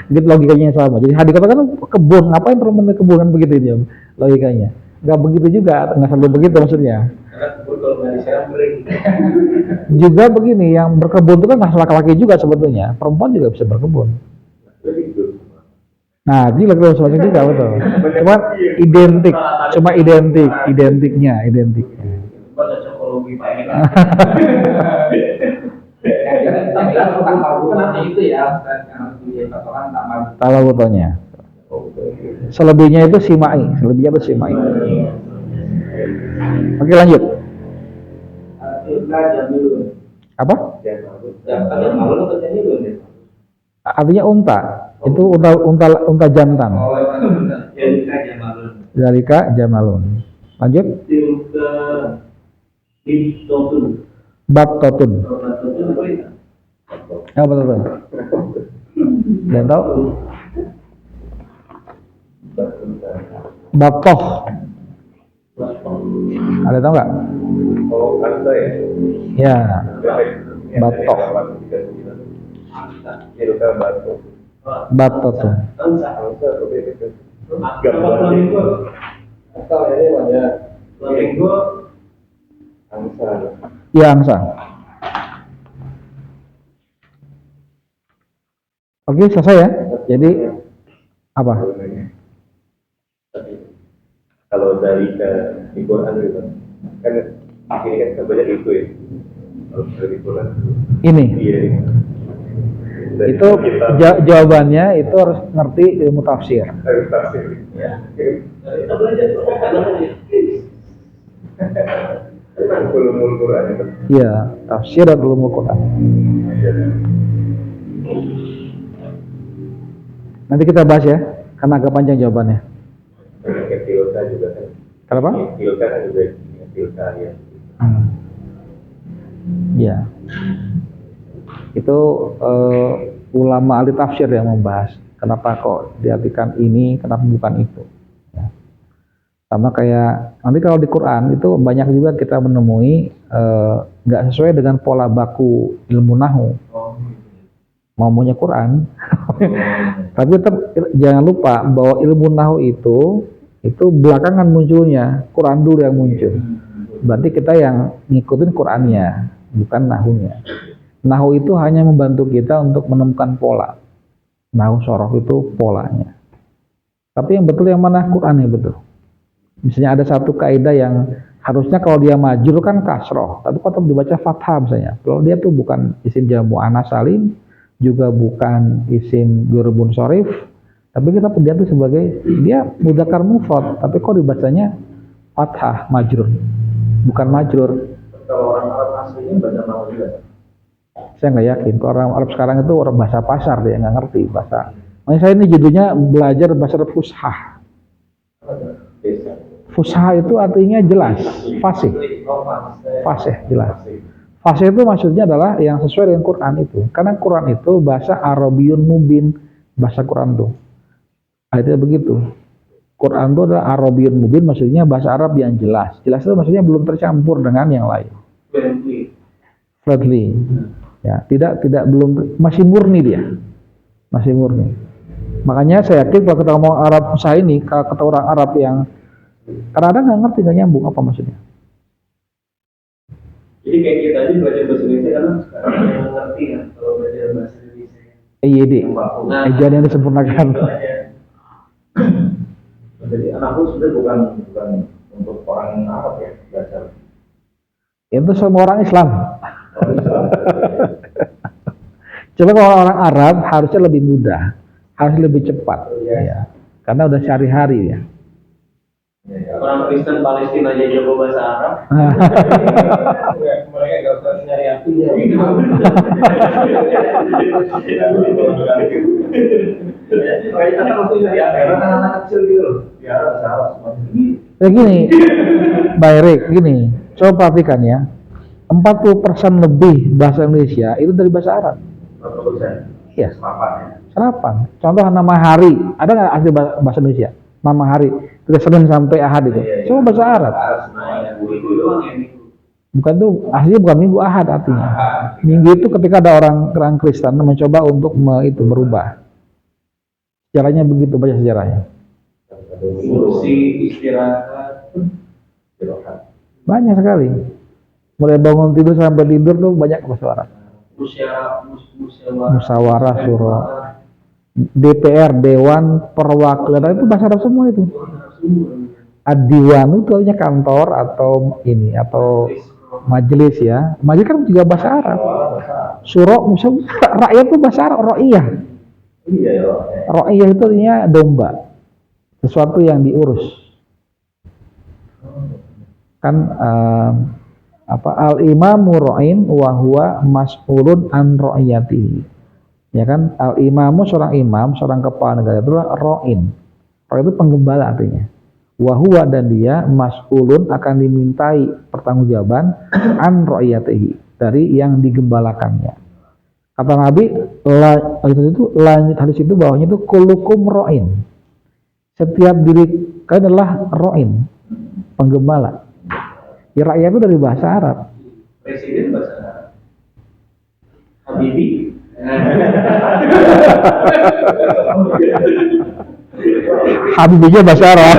Gitu logikanya sama. Jadi hadik kan kebun, ngapain perempuan kebun kan begitu dia logikanya. Nggak begitu juga, nggak selalu begitu maksudnya. Karena kebun kalau nggak disambring. Juga begini, yang berkebun itu kan laki-laki juga sebetulnya. Perempuan juga bisa berkebun. Nah, gila kalau semacam juga betul. Cuma identik, cuma identiknya. Coba cocokologi Pak Ira. Nanti itu ya, karena dia patokan tak mampu. Kalau fotonya. Selebihnya itu simai. Oke, lanjut. Apa? Yang malu atau jamilun? Artinya unta. Itu unta jantan. Jalika jamalun. Zalika jamalun. Lanjut. Tilka bintotun. Baktotun. Bintotun apa itu? Apa betul? Dan tahu? Batoh. Ada tahu nggak? Oh, angsa ya? Ya. Batok. Tilka batok. Batotun. Angsa lebih itu. Flamingo. Asal ini banyak. Flamingo. Angsa. Ya, angsa. Oke, selesai ya. Jadi apa? Kalau dari di Quran gitu kan di sini kan banyak itu ya. Kalau dari Quran Ini. iya. Dari Itu kita jawabannya itu harus ngerti ilmu tafsir. harus tafsir. Ya. Kita belajar Ulumul Quran itu. Iya, tafsir dan ulumul Quran. Nanti kita bahas ya, karena agak panjang jawabannya. Tilka juga kan. Kenapa? Tilka kan juga tilka ya. Ya. Itu ulama ahli tafsir yang membahas kenapa kok diartikan ini, kenapa bukan itu. Ya. Sama kayak nanti kalau di Quran itu banyak juga kita menemui nggak sesuai dengan pola baku ilmu nahu. Maunya Quran. Tapi tetap jangan lupa bahwa ilmu nahu itu belakangan munculnya, Quran dulu yang muncul. Berarti kita yang ngikutin Qurannya, bukan nahunya. Nahu itu hanya membantu kita untuk menemukan pola. Nahu sorof itu polanya. Tapi yang betul yang mana? Quran yang betul. Misalnya ada satu kaidah yang harusnya kalau dia majrur kan kasroh, tapi kok tetap dibaca fathah misalnya. Kalau dia tuh bukan isim jamu anas salim, juga bukan isim gurbun sorif, tapi kita dia tuh sebagai dia mudzakkar mufrad, tapi kok dibacanya fathah majrur, bukan majrur. Kalau orang Arab aslinya baca nama juga. Saya nggak yakin. Kalau orang Arab sekarang itu orang bahasa pasar, dia nggak ngerti bahasa. Makanya saya ini judulnya belajar bahasa fushah. Fushah itu artinya jelas, fasih, fasih jelas. Fasih itu maksudnya adalah yang sesuai dengan Quran itu. Karena Quran itu bahasa Arabiun mubin, bahasa Quran tuh. Artinya begitu. Quran itu adalah Arabiun mubin, maksudnya bahasa Arab yang jelas. Jelas itu maksudnya belum tercampur dengan yang lain. Flatly. Ya, tidak belum, masih murni dia. Masih murni. Makanya saya yakin kalau kita ngomong Arab Fushah ini, kalau kata orang Arab yang kadang-kadang nggak ngerti, nggak nyambung apa maksudnya. Jadi kayak kita aja belajar bahasa Indonesia karena sekarang yang ngerti ya kalau belajar bahasa Indonesia. EYD, Nah, ejaan yang disempurnakan. Jadi anakku sebenarnya bukan untuk orang Arab ya belajar. Itu semua orang Islam. Orang Islam. Coba kalau orang Arab harusnya lebih mudah, harus lebih cepat, ya. Karena udah sehari-hari ya. Orang Kristen Palestina aja jago bahasa Arab. Mereka nggak usah nyari artinya. Mereka kan langsung nyari artinya. Anak kecil gitu loh. Ya bahasa Arab semua. Ya gini, Baik, gini, coba perhatikan ya. 40% lebih bahasa Indonesia itu dari bahasa Arab. 40%. Iya. Serapan. Serapan. Contoh nama hari, ada nggak asli bahasa Indonesia? Nama hari, dari Senin sampai Ahad itu. Semua bahasa Arab. Itu doang ya minggu. Bukan tuh, aslinya bukan minggu, Ahad artinya. Minggu itu ketika ada orang Kristen mencoba untuk merubah. Sejarahnya begitu, baca sejarahnya. Fungsi istirahat. Banyak sekali. Mulai bangun tidur sampai tidur tuh banyak bahasa Arab. Musyawarah. Musyawarah, surah. DPR, Dewan Perwakilan itu bahasa Arab semua itu. Ad-Diwan itu artinya kantor atau ini atau majelis ya. Majelis kan juga bahasa Arab. Surah misalnya rakyat itu bahasa Arab, ra'iyah. Iya ya. Ra'iyah itu artinya domba. Sesuatu yang diurus. Kan al-imamu ra'in wa huwa mas'ulun an ra'iyatihi. Ya kan, al-imamu seorang imam, seorang kepala negara itu ra'in. Ra'in itu penggembala artinya. Wa huwa dan dia mas'ulun akan dimintai pertanggungjawaban an ra'iyatihi, dari yang digembalakannya. Kata Nabi, lanjut hadis itu bawahnya itu kullukum ra'in. Setiap diri kalian adalah ra'in, penggembala. Ya rakyat itu dari bahasa Arab. Presiden bahasa Arab. Habibie. Habibie bahasa Arab.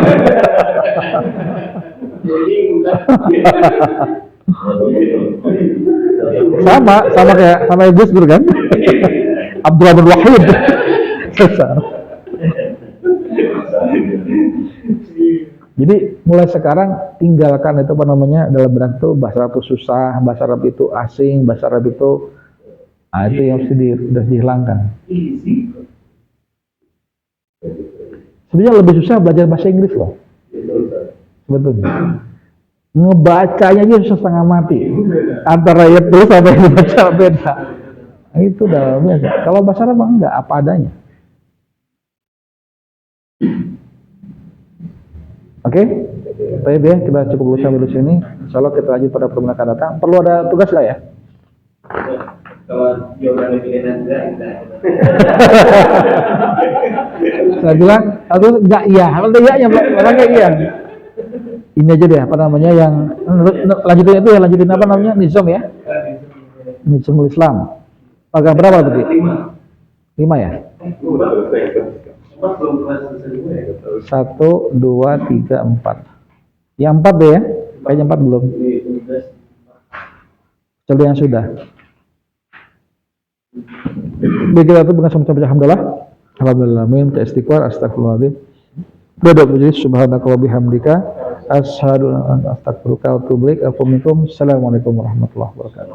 sama kayak Gus Dur kan. Abdullah bin Wahid. Jadi mulai sekarang tinggalkan itu dalam benak itu bahasa Arab itu susah, bahasa Arab itu asing, bahasa Arab itu itu yang harus dihilangkan. Sebenarnya lebih susah belajar bahasa Inggris loh. Sebetulnya. Ngebacanya aja susah setengah mati. Antara ayat dulu sampai dibaca beda. Itu udah biasa. Kalau bahasa Arab enggak, apa adanya. Oke? Baik ya, kita cukup dulu sampai di sini. Insyaallah kita lanjut pada pertemuan akan datang. Perlu ada tugas nggak ya? Kalau jawaban lebih enggak. Saya bilang, aku enggak iya. Kalau iya ya, orangnya iya. Ini aja deh, apa namanya yang lanjutin itu ya, lanjutin apa namanya? Nizam ya? Nizamul Islam. Program berapa berarti? 5 ya? 1, 2, 3, 4. Yang 4 deh ya? Kayaknya 4 belum. Coba yang sudah. Baik, kita tuh dengan sama-sama alhamdulillah. Alhamdulillah, amin. Istighfar, astagfirullahaladzim. Doa puji subhanaka wa bihamdika asyhadu an la ilaha illa anta astaghfiruka wa atubu ilaik. Assalamualaikum warahmatullahi wabarakatuh.